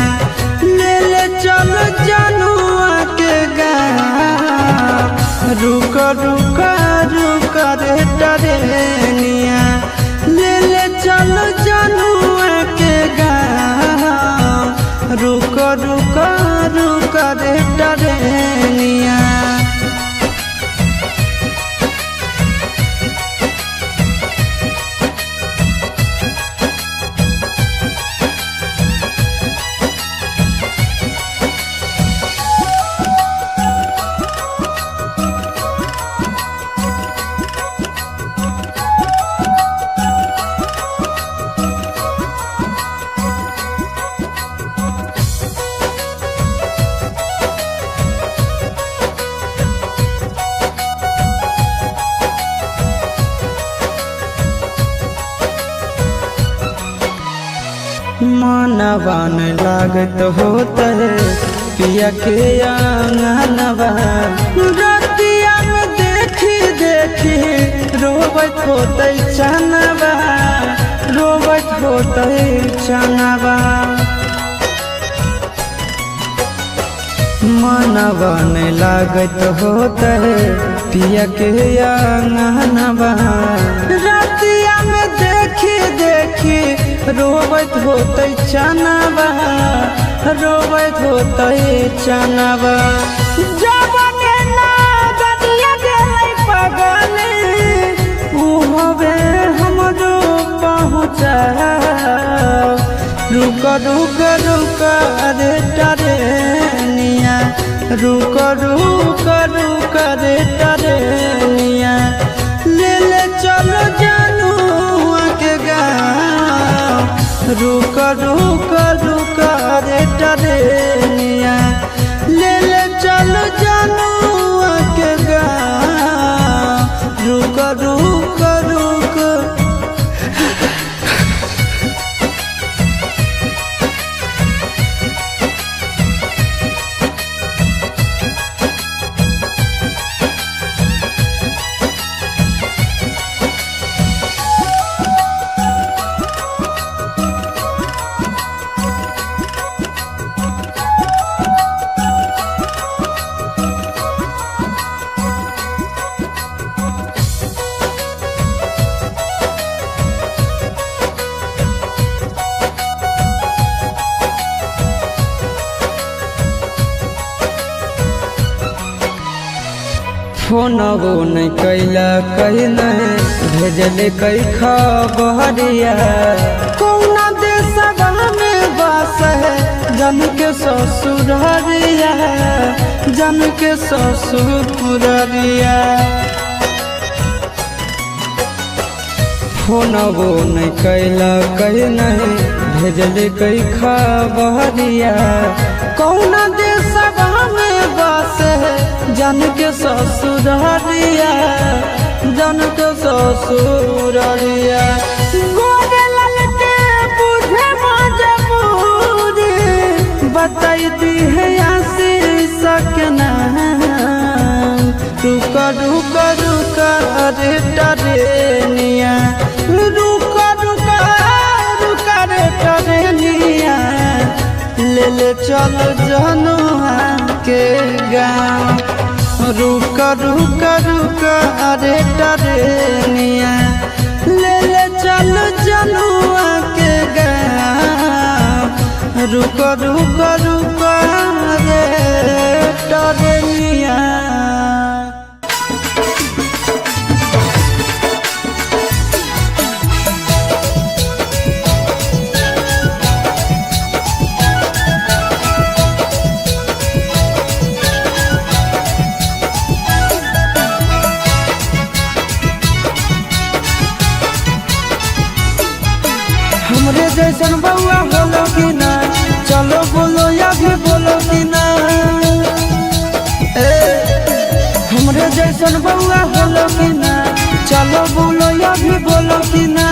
ले ले चल जनुआ के गाँव रुक रुक रुक रे टरेनिया ले ले चल जनुआ के गाँव रुक रुक रुक रे टरेनिया। मनवा न लागत होता है पिया के आंगनवा रतिया में देखी देखी रोबत होते चनवा रोबत होते चनवा मनवा न लागत होता है पिया के आंगनवा रतिया में देखी देखी रोबत होते चनवा रोबत होते चनवा जबने ना गदिया गेलै पगले उ होवे हमरो पहुँचा रुक रुक रुक रे टरेनिया रुक रुक रुक रे टरेनिया ले ले चलो जनुआ के गाँव रुक रुक रुक रे टरेनिया ले ले चलो जनुआ के गाँव रुक रुक रुक। फोनवो नहीं कैला कहीं नहीं भेजले कई खबरिया कौना देशवा में बस है जन के ससुररिया जन के ससुररिया फोनवो नहीं कैला कहीं नहीं भेजले कई खबरिया कौना देशवा में बस है जन के ससुररिया जन के ससुररिया गोरे लाल के बुझे मजबूरी बताई दी है आशीष सकना रुक रुक रुक रे टरेनिया रुक रुक रुक रे टरेनिया ले ले चलो जनुआ के गाँव रुक रुक रुक रे टरेनिया ले ले चलो जनुआ के गाँव रुक रुक रुक रे टरेनिया। जैसन बउआ होलो कि ना, चलो बोलो या भी बोलो कि ना। हमरे जैसन बउआ होलो कि ना, चलो बोलो या भी बोलो कि ना।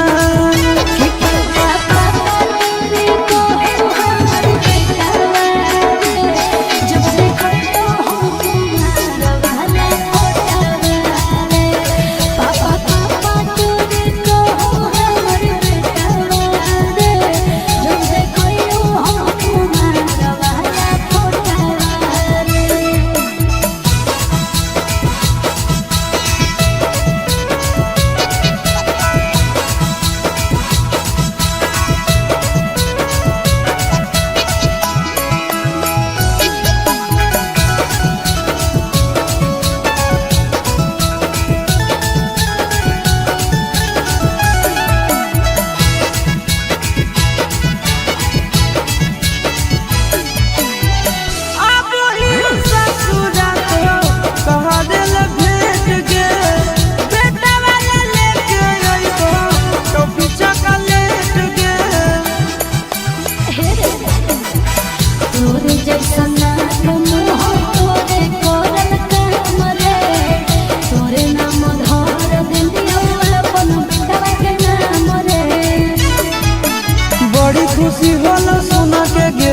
खुशी होला सोना के गे,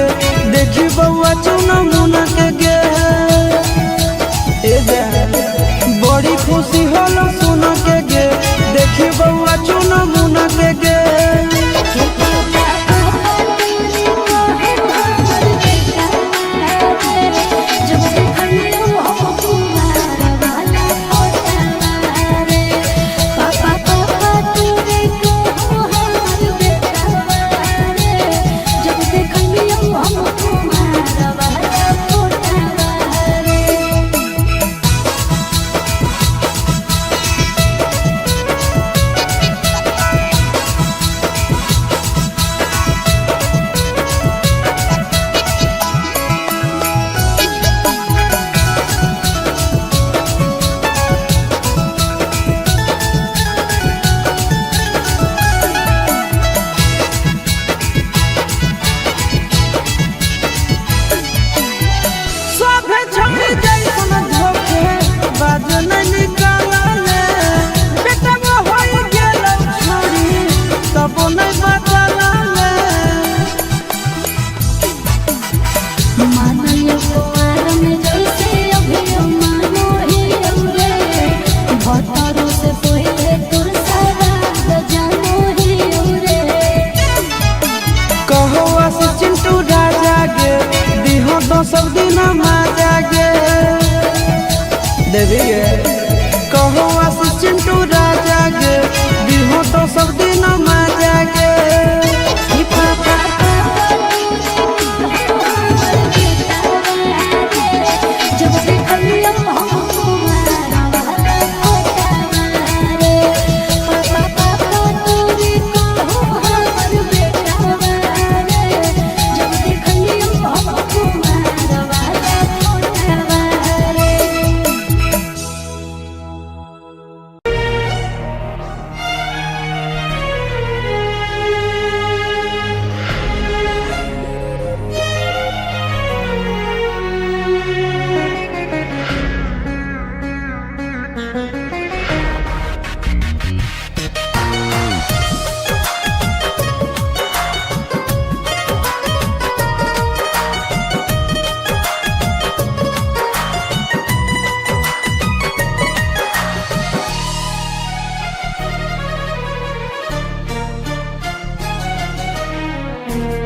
देखी बउआ चुना मुना के गे। बड़ी खुशी होला सोना के गे, देखी बउआ चुना मुना के गे। सब दिन माजा गे देवी गे, कहो आशीष चिंटू राजा गे, दिहो तो सब दिन माजा गे।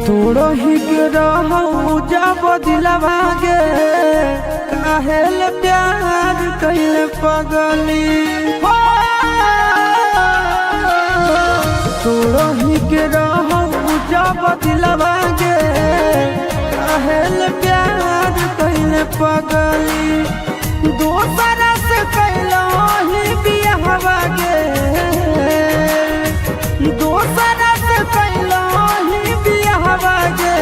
तोरो ही के रहू जब दिलवा गे, काहेल प्यार कैले पगली। तोरो ही के रहू जब दिलवा गे, काहेल प्यार कैले पगली। दोसरा से कैलो ही बियाहवा गे, दोसरा से कैलो ही बियाहवा गे।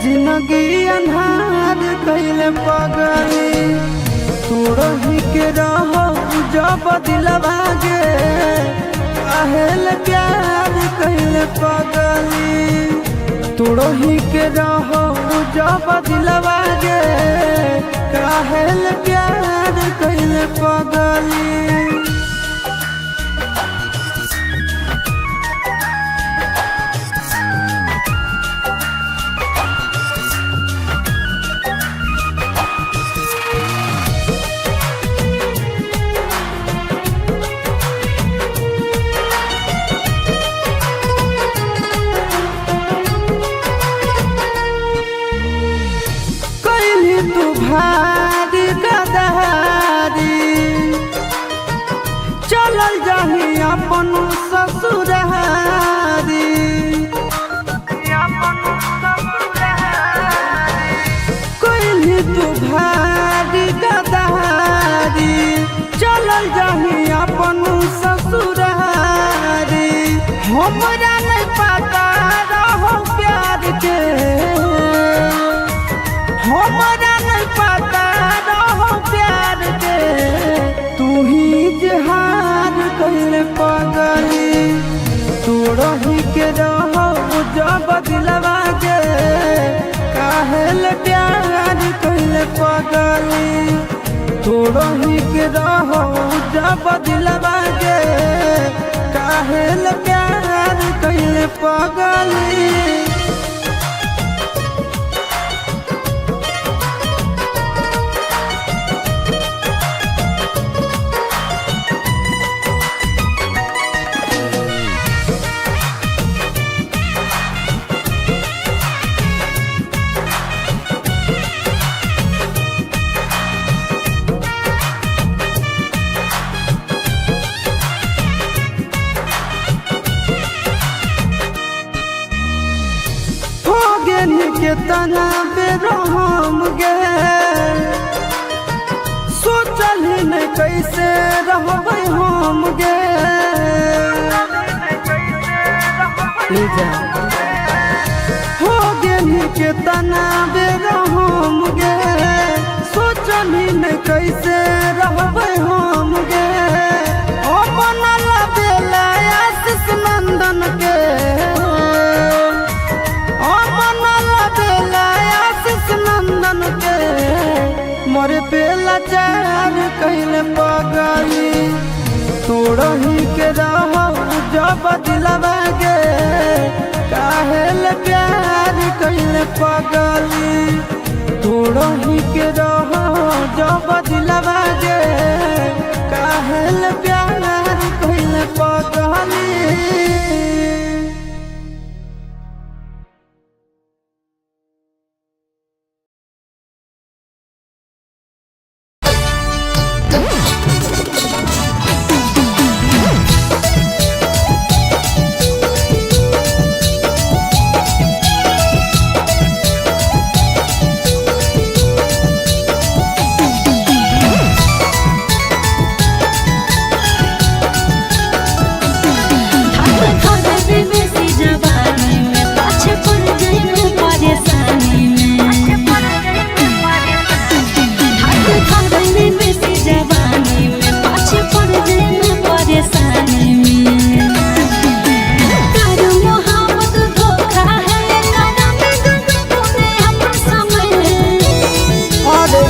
जिंदगी अन्हार कैले पगली। तोरो ही के रहू जब दिलवा गे, काहेल प्यार कैले पगली तोड़ो ही के रहो जब दिलवा गे काहेल प्यार कैले पगली तू भारी गदारी चलल जाही अपन ससुरारी कोइली तू भारी गदारी चलल जाही अपन ससुरारी हमरा नहीं पता रहो प्यार के हमरा नहीं पता रहो प्यार के तू ही जहार कैले पगली तू रही के रहो जब दिलवा के काहेल प्यार कैले पगली तू रही के रहो जब दिलवा के काहेल प्यार कैले पगली के तना बेरहम गे सोचल ही नहीं कैसे रहबै हम गे हो गेली के तना बेरहम गे सोचल ही नहीं कैसे रहबै हम गे अपन लबेला आशीष नंदन के नंदन के मोरे पे लाचार कैले पगली तोड़ही के रहो जब दिलवा गे काहेल प्यार कैले पगली तोड़ही के रहो जब दिलवा गे काहेल प्यार कैले पगली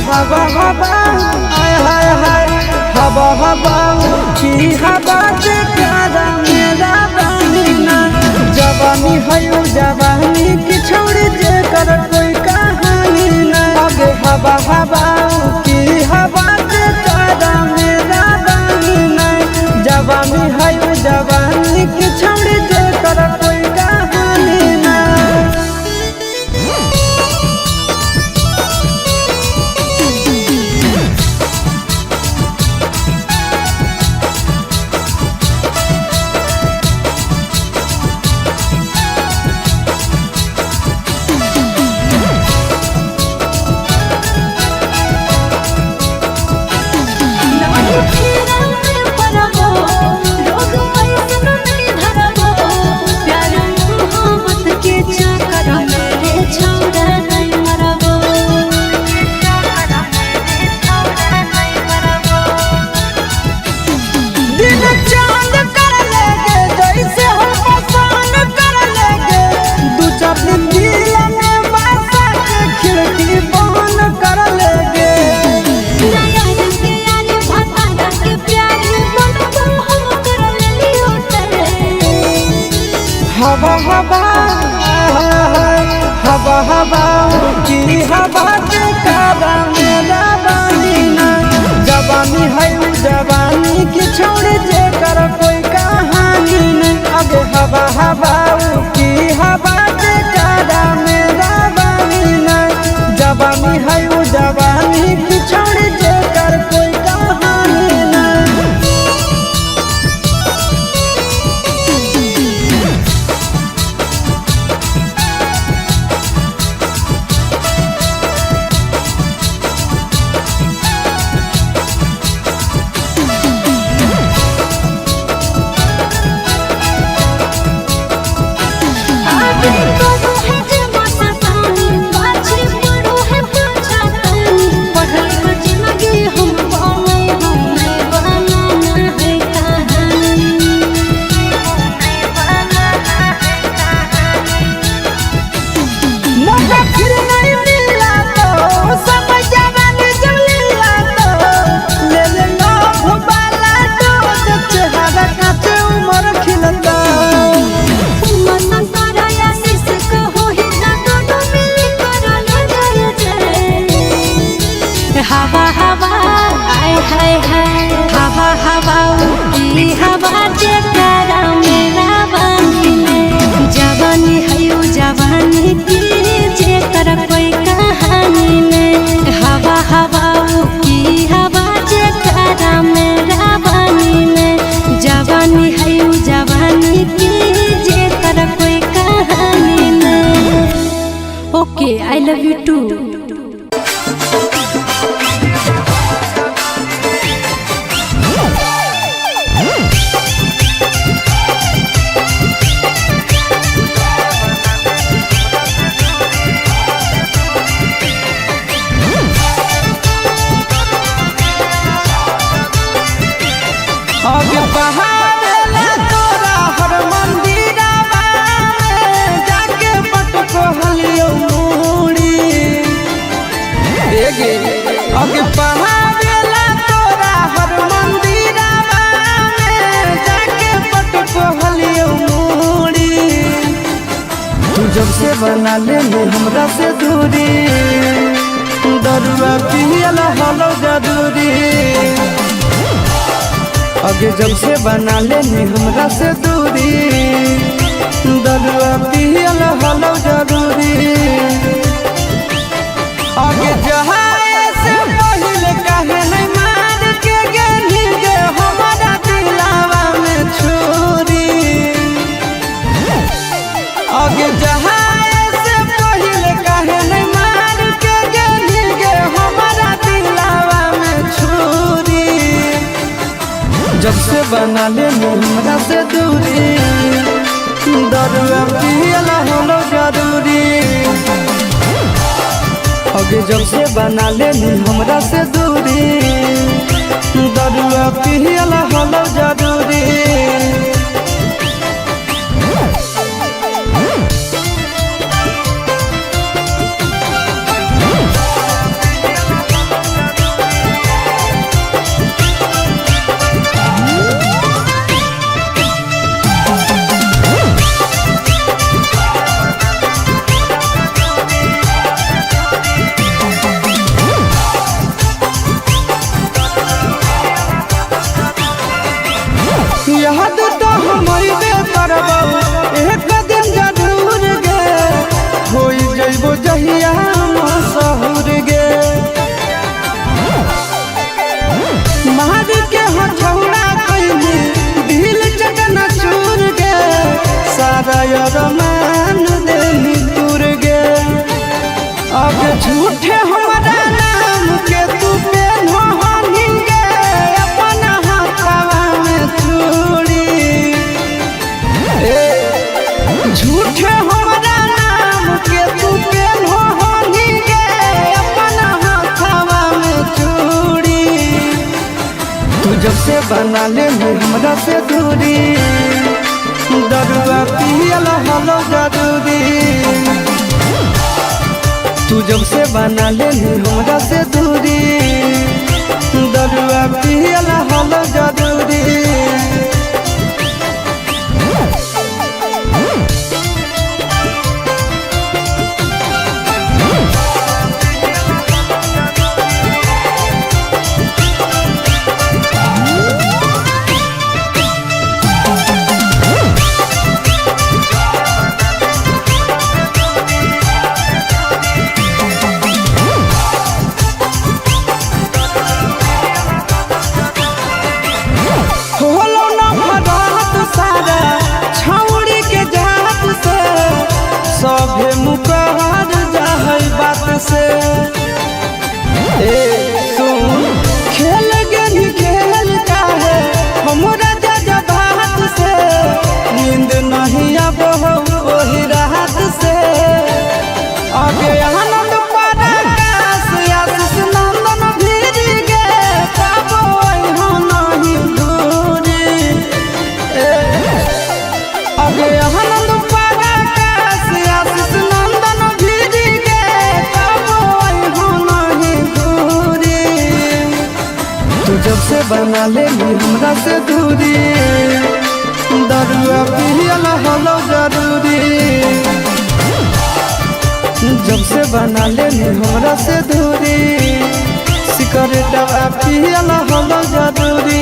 हवा हवा हाय हाय हाय हवा हवा की हवा से प्यारा मेरा बहिना जवानी है जवानी की छोड़ी जे कर कोई कहानी ना आगे हवा हवा की हवा से प्यारा मेरा बहिना जवानी है जवानी की छोड़ी जे कर कोई कहानी ना प्यारा मेरा बहिना। जवानी है उ जवानी की छोड़ जे कर कोई कहानी नहीं। आगे हवा हवा की हवा जे प्यारा मेरा बहिना। जवानी है उ जवानी की छोड़ जे कर कोई कहानी नहीं। हवा हवा आय हाय हाय हवा हवा की हवा जे प्यारा मेरा बहिना। जवानी है उ जवानी की जे कर कोई कहानी नहीं। हवा हवा की हवा जे प्यारा मेरा बहिना। जवानी है उ जवानी की जे कर कोई कहानी नहीं। Okay I love you too. आगे बहावेला तोरा हर मंदिरवा में जाके पटको हलियो मूड़ी। देगे आगे बहावेला तोरा हर मंदिरवा में जाके पटको हलियो मूड़ी। तू जब से बना ले हमरा से दूरी। दरुआ पियला हलो जदूरी। आगे जब से बना लेनी हमरा से दूरी। दरुआ पियल हलो जरूरी। आगे जहाए से पहले कहे नहीं मार के गेली गे हमारा दिलावा में छुरी। आगे जहाए से पहले कहे नहीं मार के गेली गे हमारा दिलावा में छुरी। जब से बना ले हमरा से दूरी। दरुआ पियला हलो जरूरी। आगे जब से बना ले हमरा से दूरी। दरुआ पियला हलो जरूरी। याद तो हम करबो एक दिन जरूर गे। हो जइबो जहिया मशहूर गे। मार के हथौड़ा कइली दिल चकना चूर गे। सारा अरमान देली दूर गे। अब झूठे हमारा नाम के तू पेन हनी गे। अपना हाथवा में चूड़ी। झूठे हमारा नाम के तू पेन हनी गे। अपना हाथवा में चूड़ी। तू जब से बना ले हमरा से दूरी। दरुआ पियला हलो जरूरी। तू जब से बना ले हमरा से दूरी। दरुआ पियला हलो जरूरी। तू जब से बना ले हमरा से दूरी, दरुआ पियला हलो जरूरी। जब से बना ले हमरा से दूरी, सिगरेटवा पियला हलो जरूरी।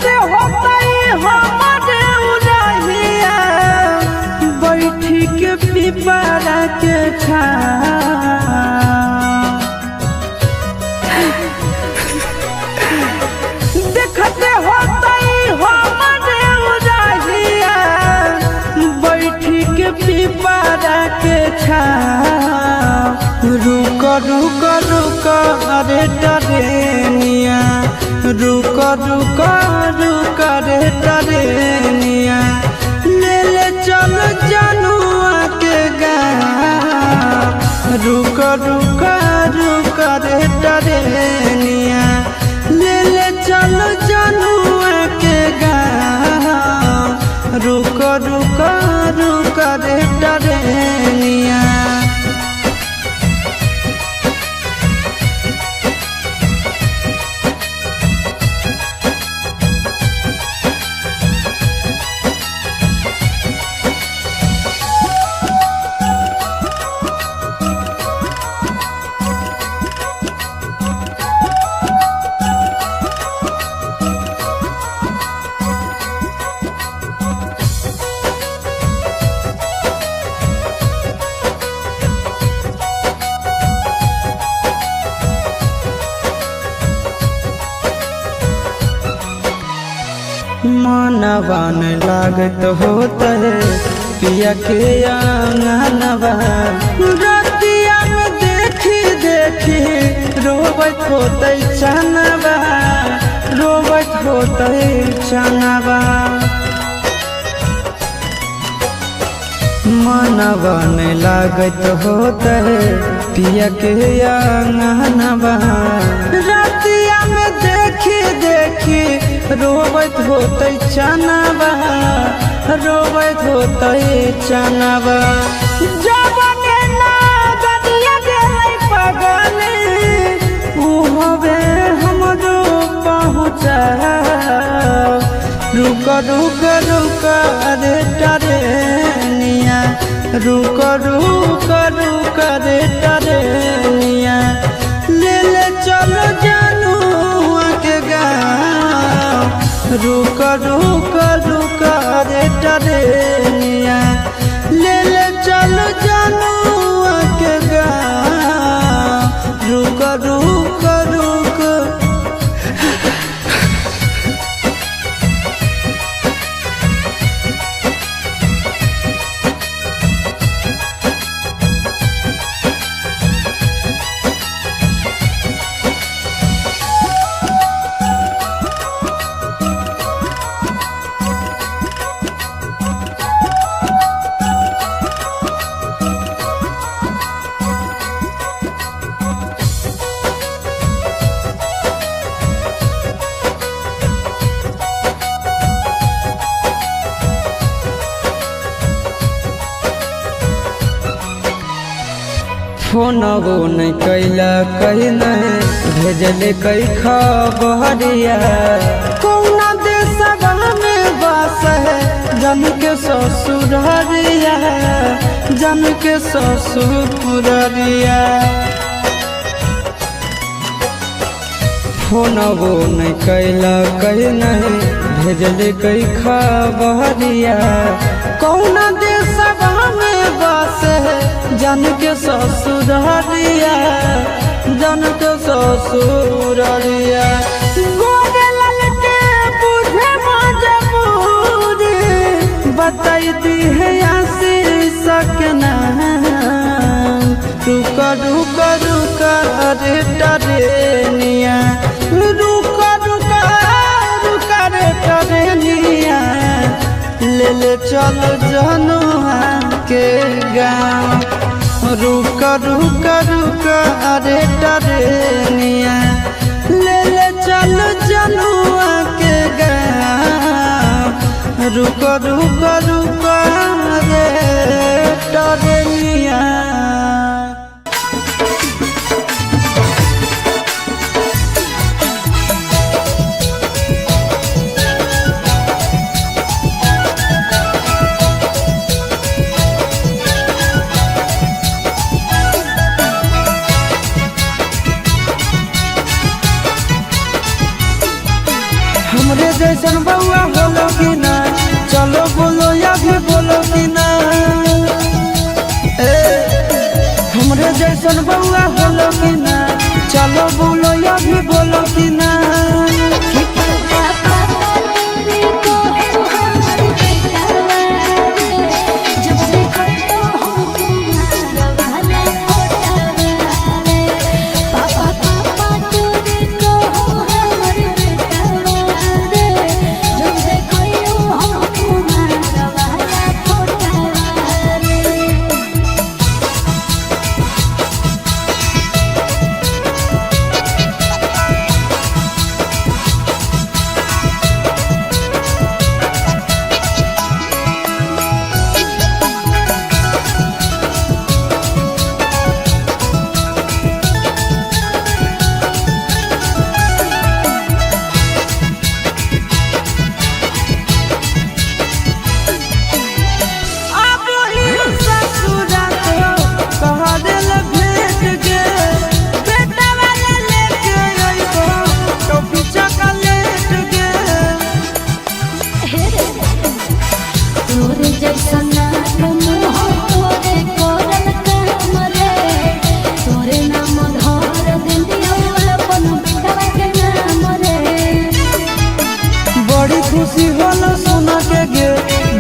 देखते होता हमारे उड़हिया बैठी के पिपरा के छा देखते होता हमारे उड़हिया बैठी के पिपरा के छा रुक रुक रुक अरे टरेनिया रुक रुक रुक रे टरेनिया ले ले चल जनुआ के गाँव रुक रुक रुक रे टरेनिया ले ले चल जनुआ के गाँव रुक रुक रुक रे टरेनिया मनवा न लागत होता है पिया के आंगनवा रतिया में देखी देखी रोबत होते चनवा रोबत होते चनवा मनवा न लागत होता है पिया के आंगनवा रतिया में देखी देखी रोबत होते चनवा रोबत होते चनवा जबने ना गदिया गेलै पगले उ होवे हमरो पहुँचा रुक रुक रुक रे टरेनिया रुक रुक रुक रे टरेनिया ले ले चलो जनुआ के गाँव रुक रुक रुक रे टरेनिया ले ले चलो जनुआ के गाँव रुक रुक रुक फोनवो नहीं कैला कहीं नहीं भेजले कई खबरिया कौना देशवा में बस है जन के ससुररिया जन के ससुररिया फोनवो नहीं कैला कहीं नहीं भेजले कई खबरिया कौना देशवा में बस है जन के ससुररिया जन के ससुररिया गोरे ललटे बुझे मजबूरी बताई दी है आशीष सकना रुक रुक रुक रे टरेनिया रुक रुक रुक रे टरेनिया ले ले चल जनुआ के गाँव रुक रुक रुक रे टरेनिया ले ले चल जनुआ के गाँव रुक रुक रुक रे टरेनिया हमरे जैसन बउआ होलो कि ना चलो बोलो या भी बोलो कि ना हमरे जैसन बउआ होलो कि ना चलो बोलो या भी बोलो कि ना खुशी होला सोना के गे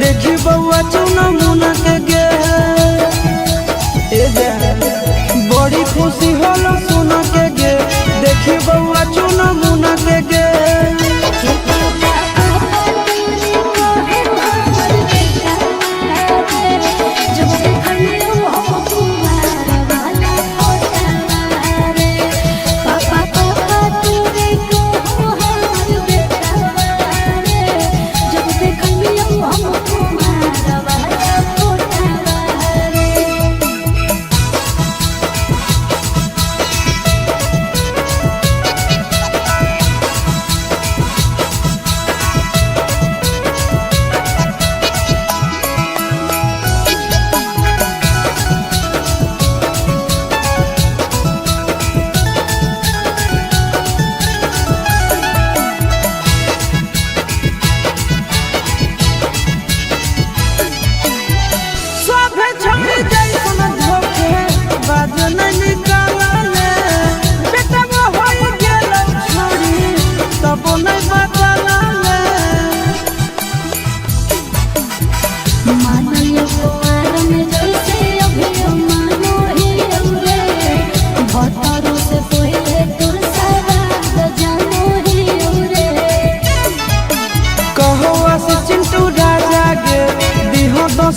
देखी बउआ चुना मुना के गे बड़ी खुशी होला सोना के गे देखी बउआ चुना मुना के गे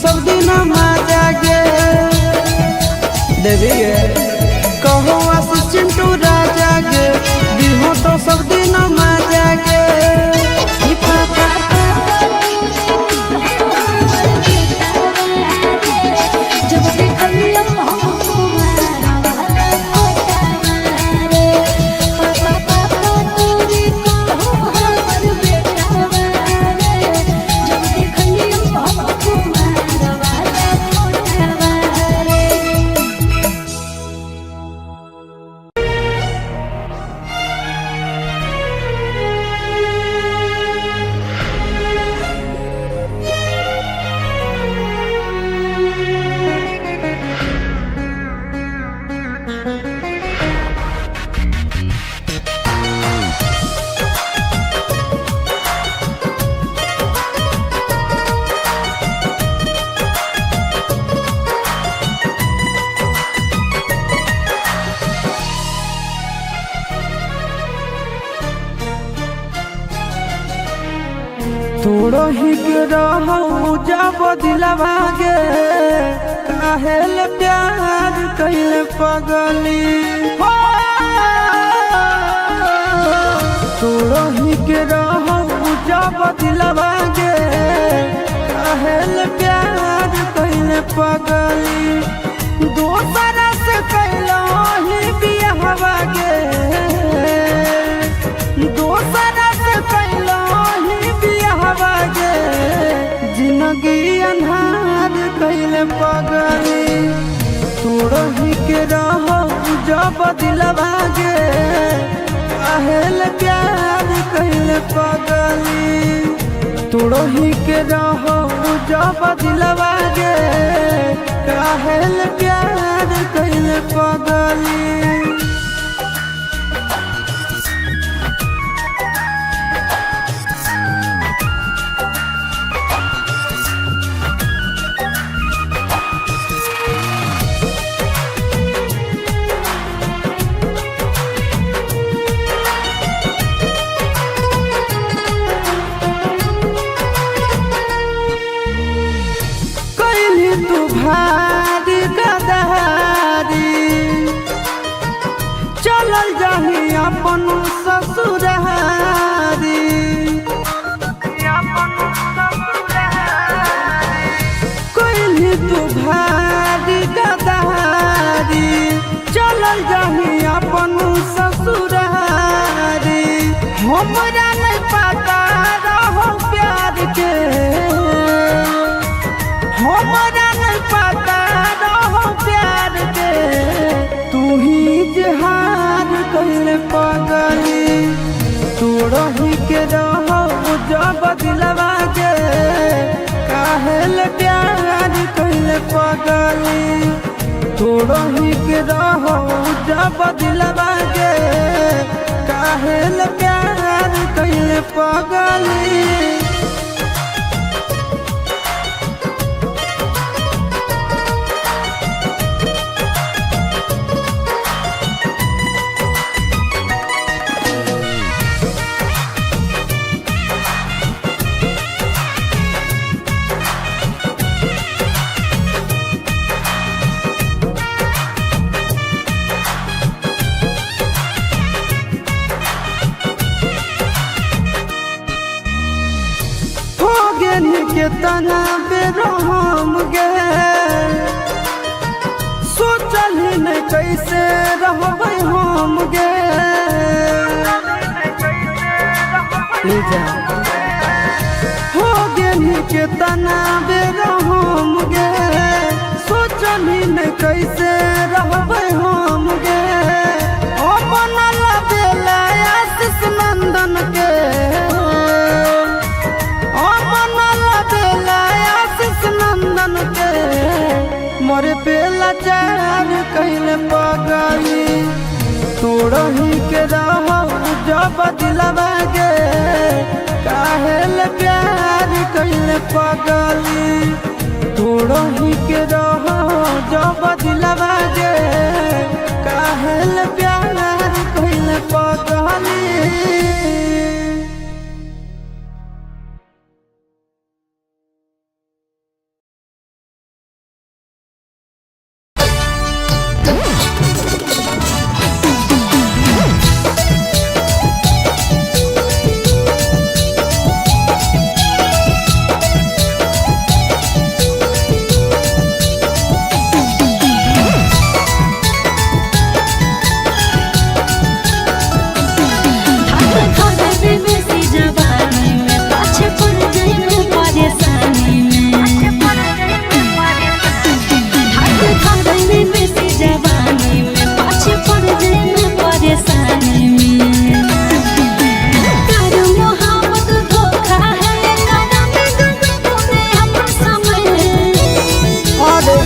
सब दिन जागे देवी कहो चिंटू राजा गे दिहो तो सब दिन जागे थोड़ो ही के रहू जब दिलवा गे काहेल प्यार कैले पगली थोड़ो ही के रहू जब दिलवा गे काहेल प्यार कैले पगली दोसरा से कैलो ही बियाहवा गे दोसरा से कैलो जिंदगी अन्हार कैले पगली तोड़ ही के रहो जब दिलवा गे काहेल प्यार कैले पगली तोड़ो ही के रहो जब दिलवा गे काहेल प्यार कैले पगली तू भारी गदहारी चलल जाही अपन ससुरारी कोई तू भारी गदहारी चलल जाही अपन ससुरारी हमरा नहीं पता रहो प्यार के हमरा नहीं पता रहो प्यार के तू ही जहान कैले पगली तू रही के रहो जब दिलवा के काहेल प्यार कैले पगली तू रही के रहो जब दिलवा के काहेल प्यार कैले पगली के तना बेरहम गे सोचल ही नहीं कैसे रहबै हम गे हो गेली के तना बेरहम गे सोचल ही नहीं कैसे रहबै हम गे अपन लबेला आशीष नंदन के नंदन के मोरे पे लाचार कैले पगली तोड़ही के रहो जब दिलवा गे काहेल प्यार कैले पगली तोड़ही के रहो जब दिलवा गे काहेल प्यार कैले पगली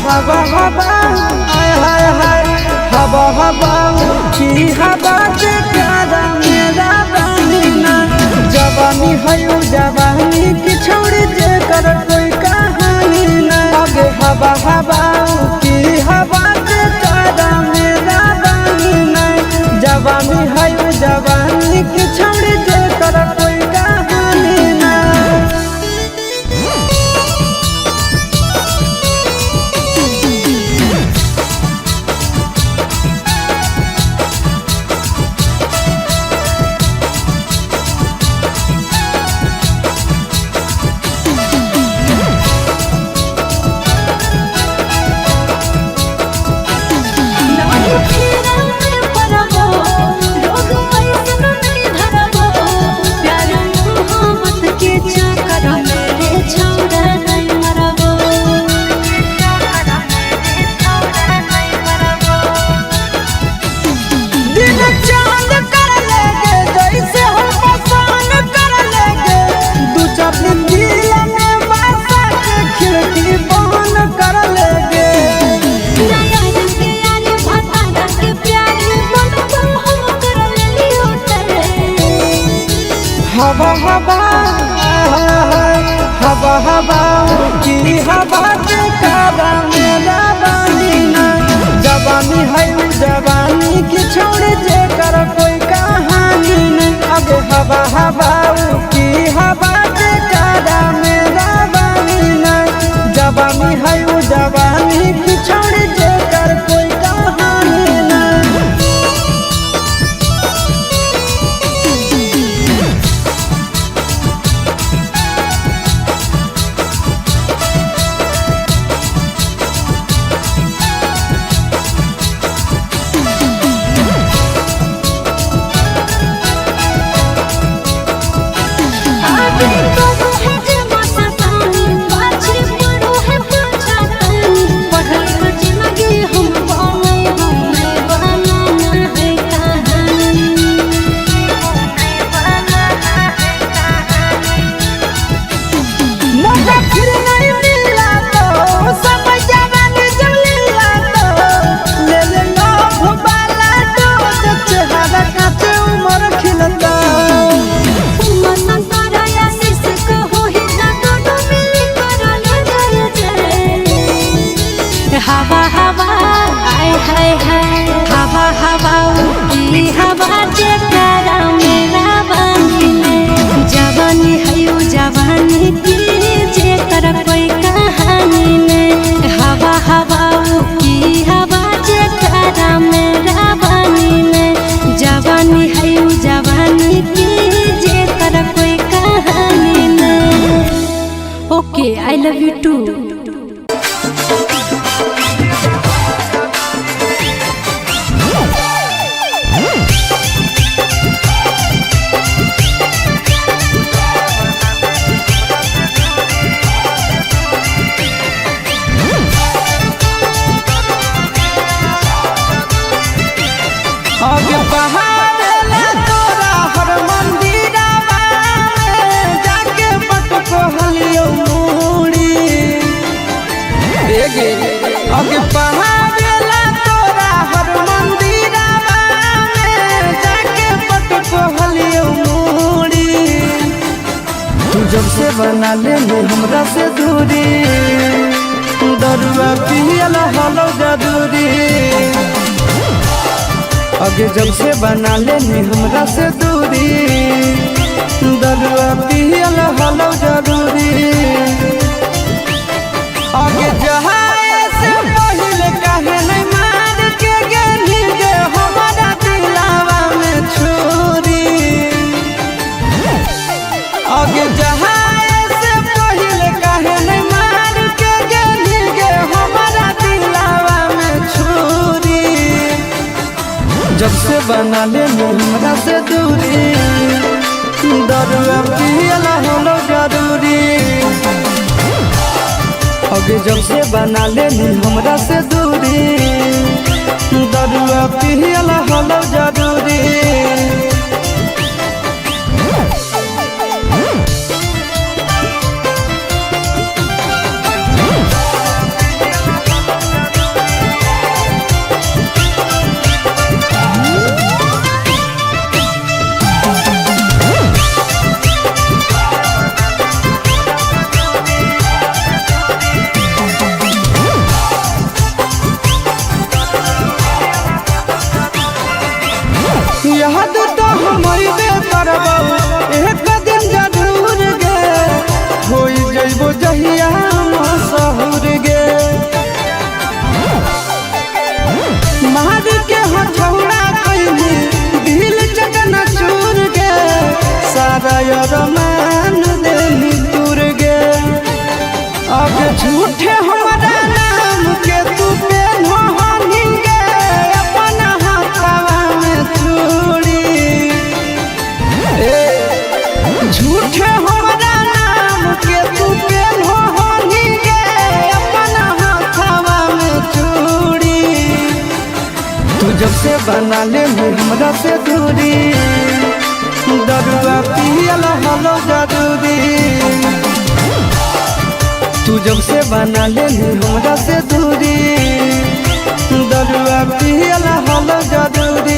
हवा हवा आय हाय हाय हवा हवा की हवा से प्यारा मेरा बहिना जवानी है जवानी की छोड़ी जे कर कोई कहानी ना आगे हवा हवा की हवा से प्यारा मेरा बहिना जवानी है जवानी की छोड़ी जे कर कोई कहानी ना की हवा के कारा मेरा बानीना जवानी है जवानी की छोड़ जे कर कोई कहानी न अबे हवा हवा की हवा के कारा मेरा बानीना जवानी है जवानी की छोड़ जे कर कोई कहानी न हवा हवा आय हाय हाय हवा हवा की हवा जे करा मेरा बानीले जवानी है जवानी की जे कर कोई कहानी ने हवा हवा की हवा जे करा मेरा बानीले जवानी है जवानी की जे कर कोई कहानी ने okay I love you too आगे बहारेला तोरा हर मंदिरवा में जाके पटको हलियो मूड़ी देगे आगे बहारेला तोरा हर मंदिरवा में जाके पटको हलियो मूड़ी तू जब से बना ले हमरा से दूरी दरुआ पियला हलो जदूरी आगे जब से बना लेनी हमरा से दूरी दरुआ पियल हलो जरूरी आगे जहाए से पहले कहे नहीं मार के गेली गे हमारा दिलावा में छुरी आगे जहाए से पहले कहे नहीं मार के गेली गे हमारा दिलावा में छुरी जब से बना ले हमरा से दूरी दरुआ पियला हलो जरूरी आगे जब से बना ले हमरा से दूरी दरुआ पियला हलो जरूरी याद तो हमारी बेपरवा एक दिन जरूर गे होई जइबो जहिया मशहूर गे मार के हथौड़ा कइली दिल चकना चूर गे सारा अरमान देली दूर गे अब झूठे हमारा नाम के तू पेन्हो हनी गे अपना हाथवा में चूड़ी झूठे हमारा नाम के तू पेन्हो हनी गे अपना हाथवा में चूड़ी तू जब से बना ले हमरा से दूरी दरुआ पियला हलो जरूरी तू जब से बना ले हमरा से दूरी दरुआ पियला हलो जरूरी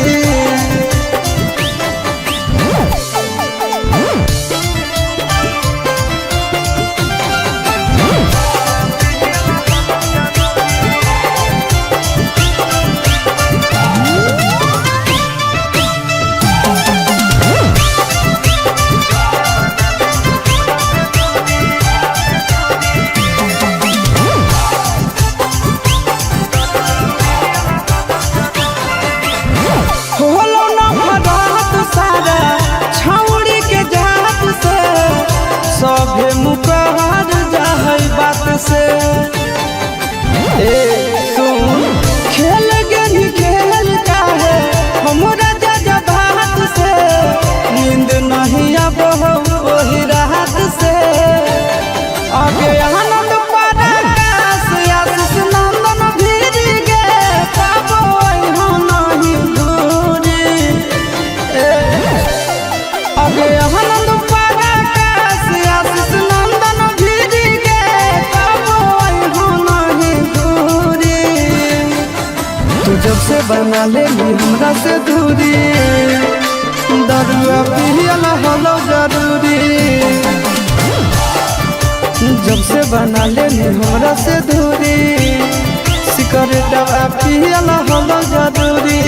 जब से बना ले हमरा से दूरी, दरुआ पियला हलो जरूरी। जब से बना ले हमरा से दूरी, सिगरेटवा पियला हलो जरूरी।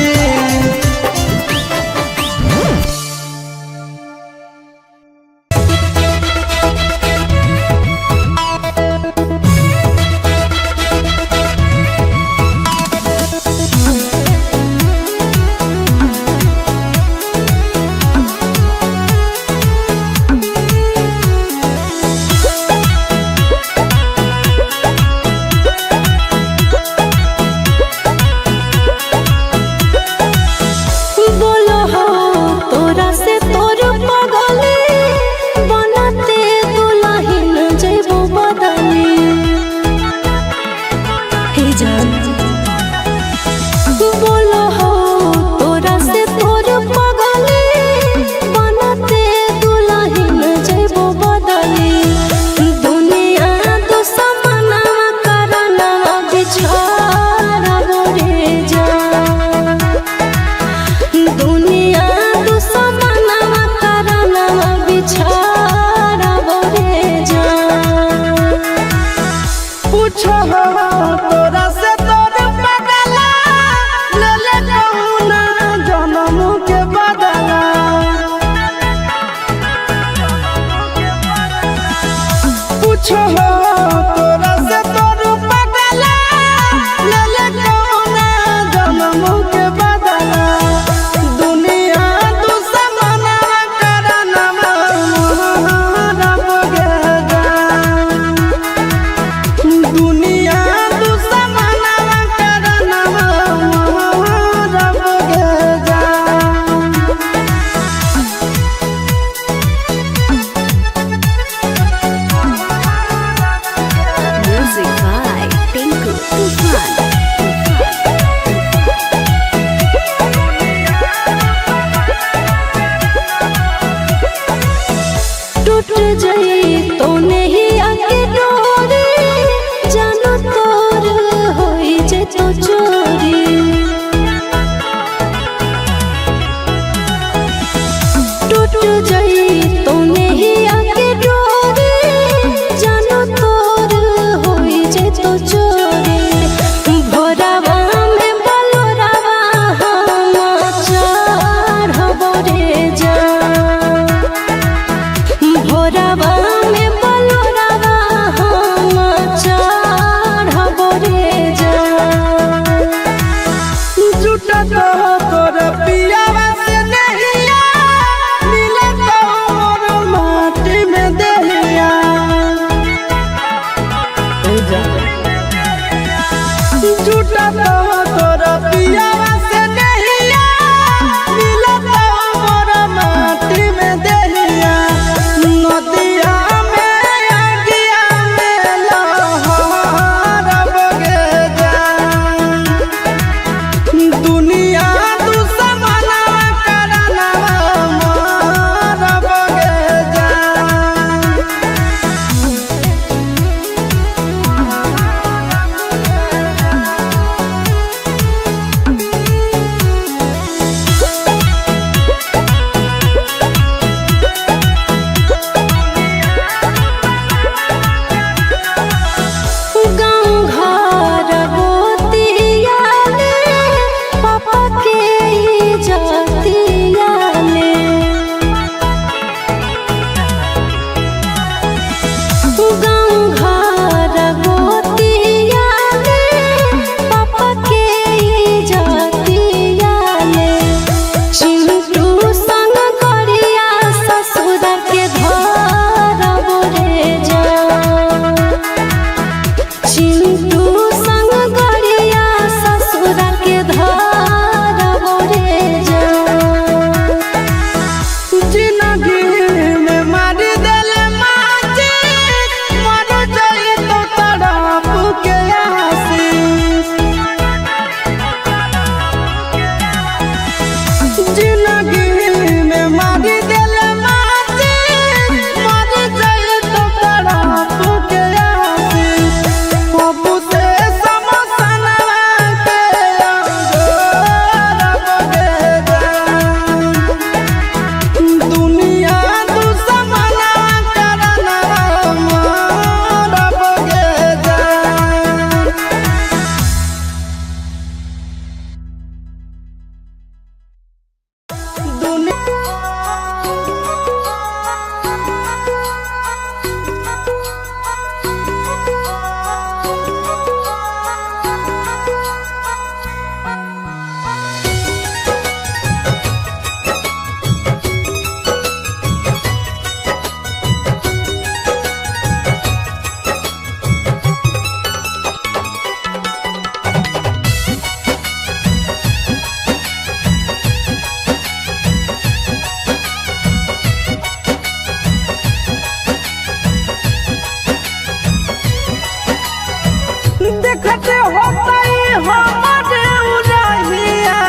देखते होतई हमारे उड़हिया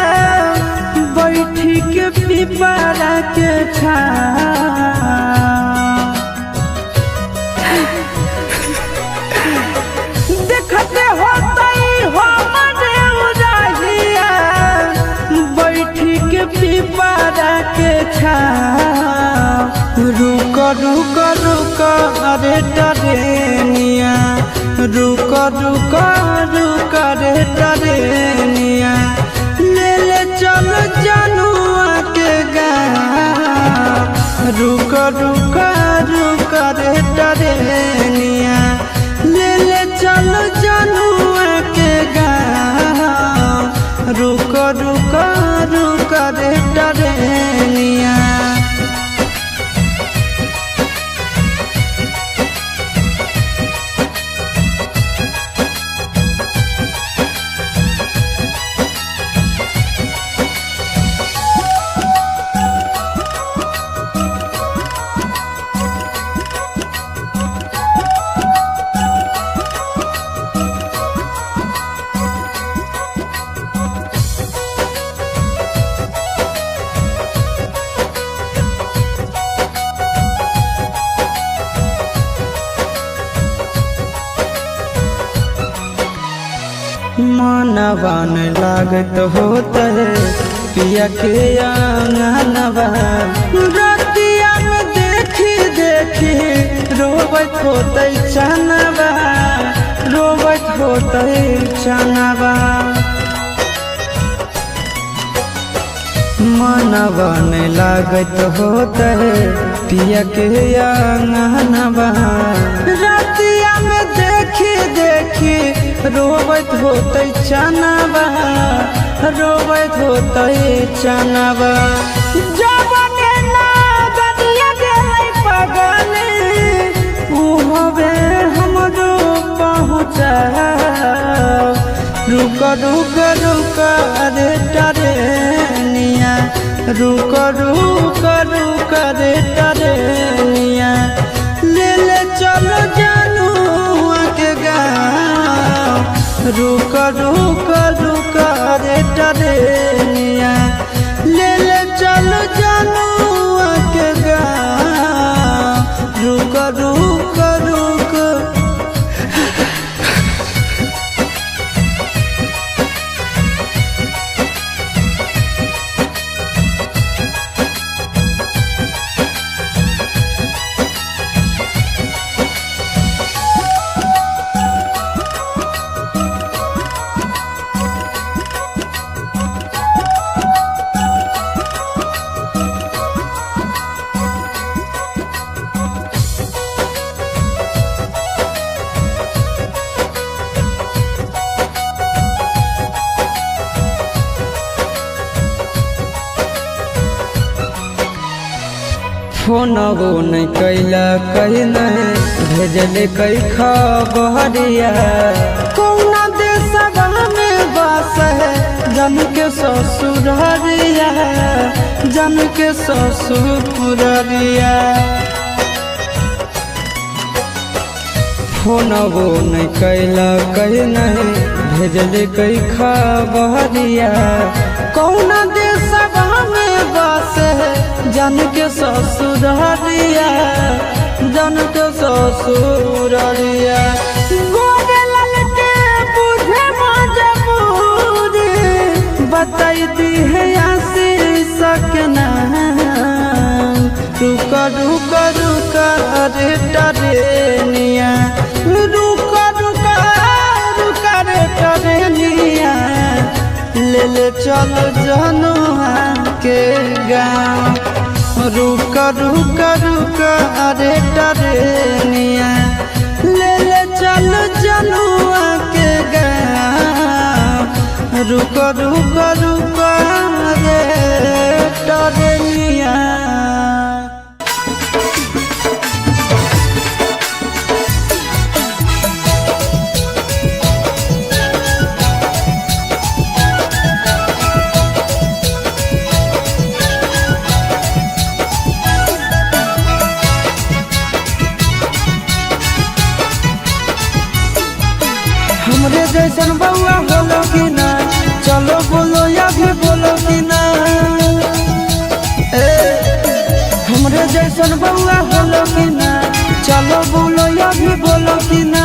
बैठी के पिपरा के देखते होतई हमारे उड़हिया बैठी के पिपरा के रुक रुक रुक अरे टरेनिया रुक रुक रुक रे टरेनिया ले ले चल जनुआ के गाँव रुक रुक रुक रे टरेनिया ले ले चल जनुआ के गाँव रुक रुक रुक रे टरेनिया। मनवन लागत होते पिया के आंगनवा रतिया में देखी देखी रोबत होते चनवा रोबत होते चनवा मनवन लागत होते पिया के आंगनवा रतिया में देखी देखी रोबत होते चनवा रोबत होते चनवा जबने ना गदिया गेलै पगले उहबे हमरो पहुँचा रुक रुक रुक रे टरेनिया रुक रुक रुक रे टरेनिया ले ले चलो जनुआ के गाँव रुक रुक रुक रे टरेनिया ले ले चलो जनुआ के गाँव रुक रुक रुक। फोनबो नहीं कैला कहीं नहीं भेजले कई खबरिया कौना देशवा में बस है जन के ससुररिया जन के ससुररिया फोनबो नहीं कैला कहीं नहीं भेजले कई खबरिया कौना देशवा में बस है जन के ससुररिया जन के ससुररिया गोरे ललके बुझे मजबूरी बताई दी है आशीष के नाम रुक रुक रुक रे टरेनिया रुक रुक रुक रे टरेनिया ले ले चल जनुआ के गाँव रुक रुक रुक अरे टरेनिया ले ले चल जनुआ के गाँव रुक रुक रुक अरे टरेनिया। हमरे जैसन बउआ होलो कि ना, चलो बोलो या भी बोलो कि ना। हमरे जैसन बउआ होलो कि ना, चलो बोलो या भी बोलो कि ना।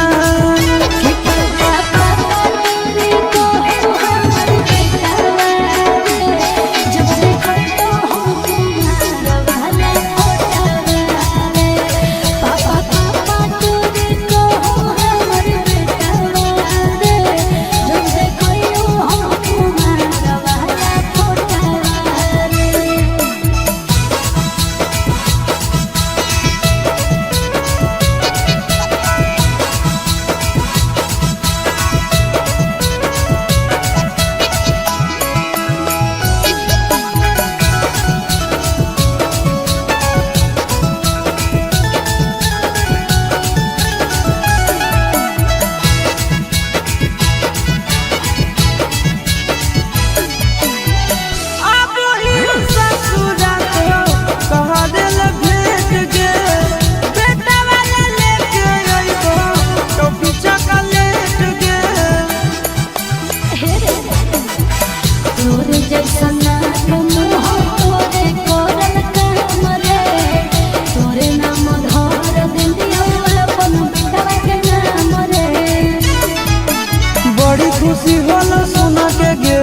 खुशी होला सोना के गे,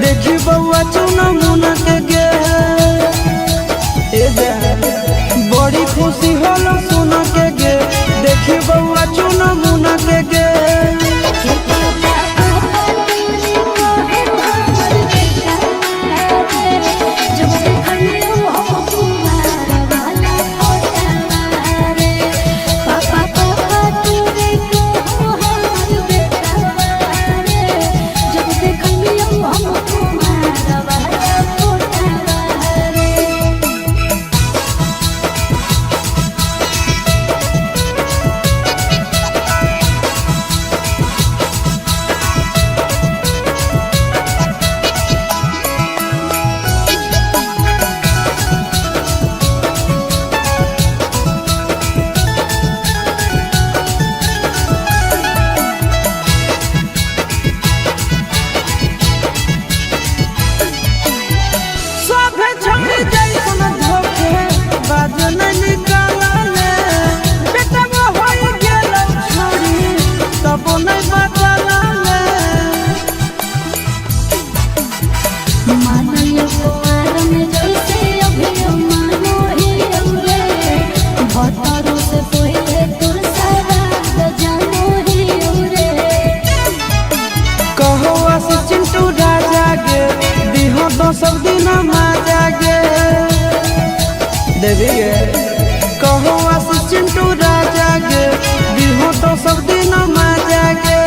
देखी बउआ चुना मुना के गे। बड़ी खुशी होला सोना के गे, देखी बउआ चुना मुना के गे। सब दिन माजा गे देवी गे, कहो आशीष चिंटू राजा गे, दिहो तो सब दिन माजा गे।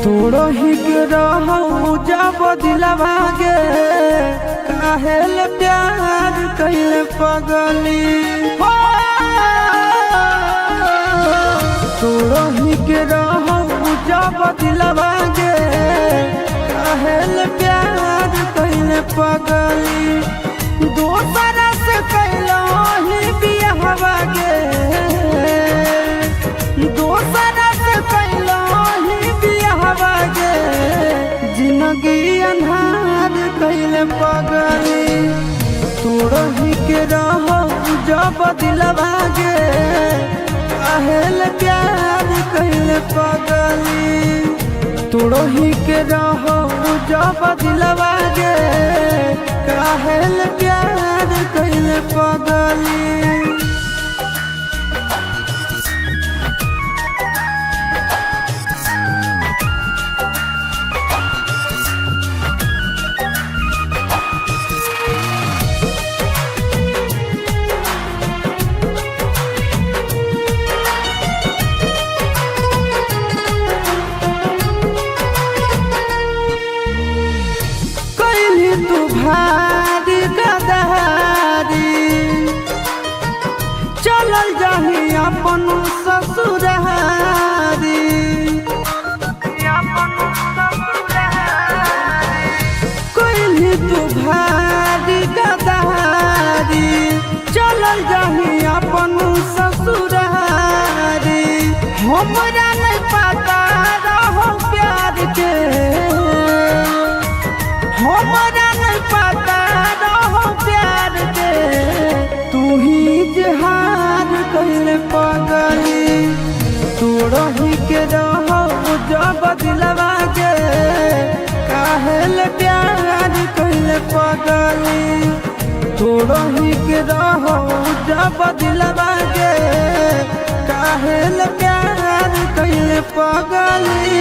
तोड़ो ही के रहू जब दिलवा गे, काहेल प्यार कैले पगली। तोड़ो ही के रहू जब दिलवा गे, काहेल प्यार कैले पगली। दोसरा से कैलो ही बियाहवा गे, दोसरा से कैलो ही बियाहवा गे। जिंदगी अन्हार कैले पगली। तोड़ो ही के रहू जब दिलवा गे, काहेल प्यार कैले पगली तोड़ो ही के रहो जब दिलवा गे काहेल प्यार कैले पगली तू भारी गदहारी चलल जाही अपन ससुरारी कोई तू भारी गदहारी चलल जाही अपन ससुरारी हमरा नहीं पता रहो प्यार के हमरा नहीं पता रहो प्यार के तू ही जहार कैले पगली तू रही के रहो जब दिलवा गे काहेल प्यार कैले पगली तू रही के रहो जब दिलवा गे काहेल प्यार कैले पगली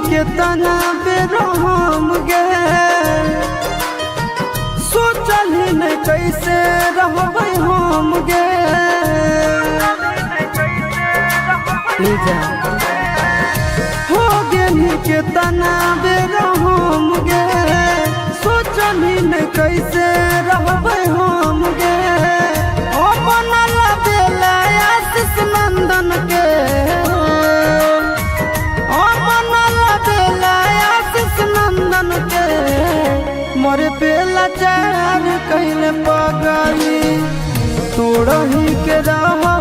के तना बेरहम गे सोचल ही नहीं कैसे रहबै हम गे हो गेली के तना बेरहम गे सोचल ही नहीं कैसे रहबै हम गे अपन बेला आशीष नंदन के नंदन के मोरे पे लाचार कैले पगली तोड़ही के रहो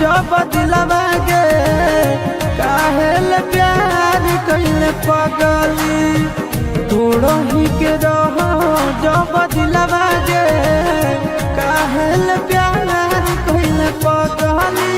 जब दिलवा गे काहेल प्यार कैले पगली तोड़ही के रहो जब दिलवा गे काहेल प्यार कैले पगली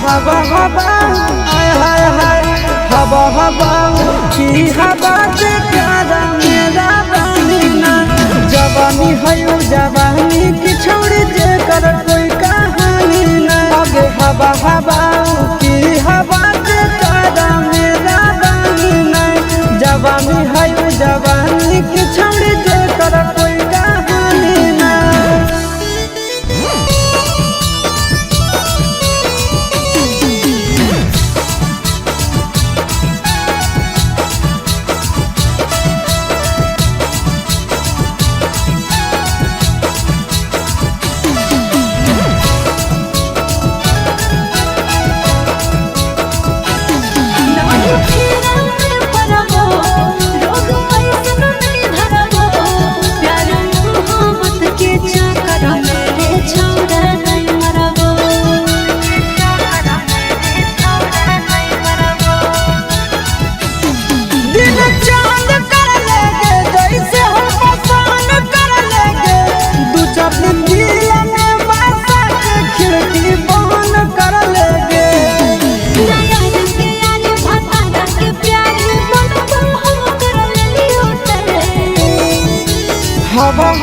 हवा हवा आय हाय हाय हवा हवा की हवा से प्यारा मेरा बनिना जवानी है जवानी की छोड़ी जे कर कोई कहानी ना आगे हवा हवा की हवा से प्यारा मेरा बनिना जवानी है जवानी की छोड़ी जे कर कोई कहानी ना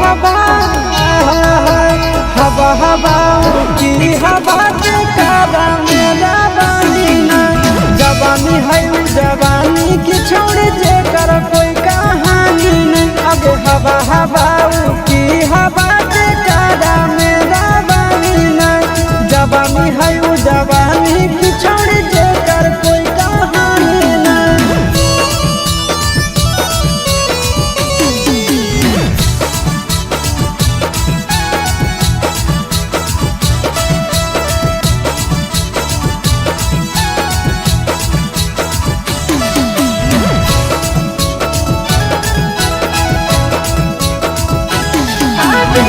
हवा हवा हवा हवा की हवा के कारा मेरा बानीना जवानी है जवानी की छोड़ जे कर कोई कहानी नहीं अबे हवा हवा की हवा के कारा मेरा बानीना जवानी है जवानी की छोड़ जे कर कोई कहानी नहीं। अभी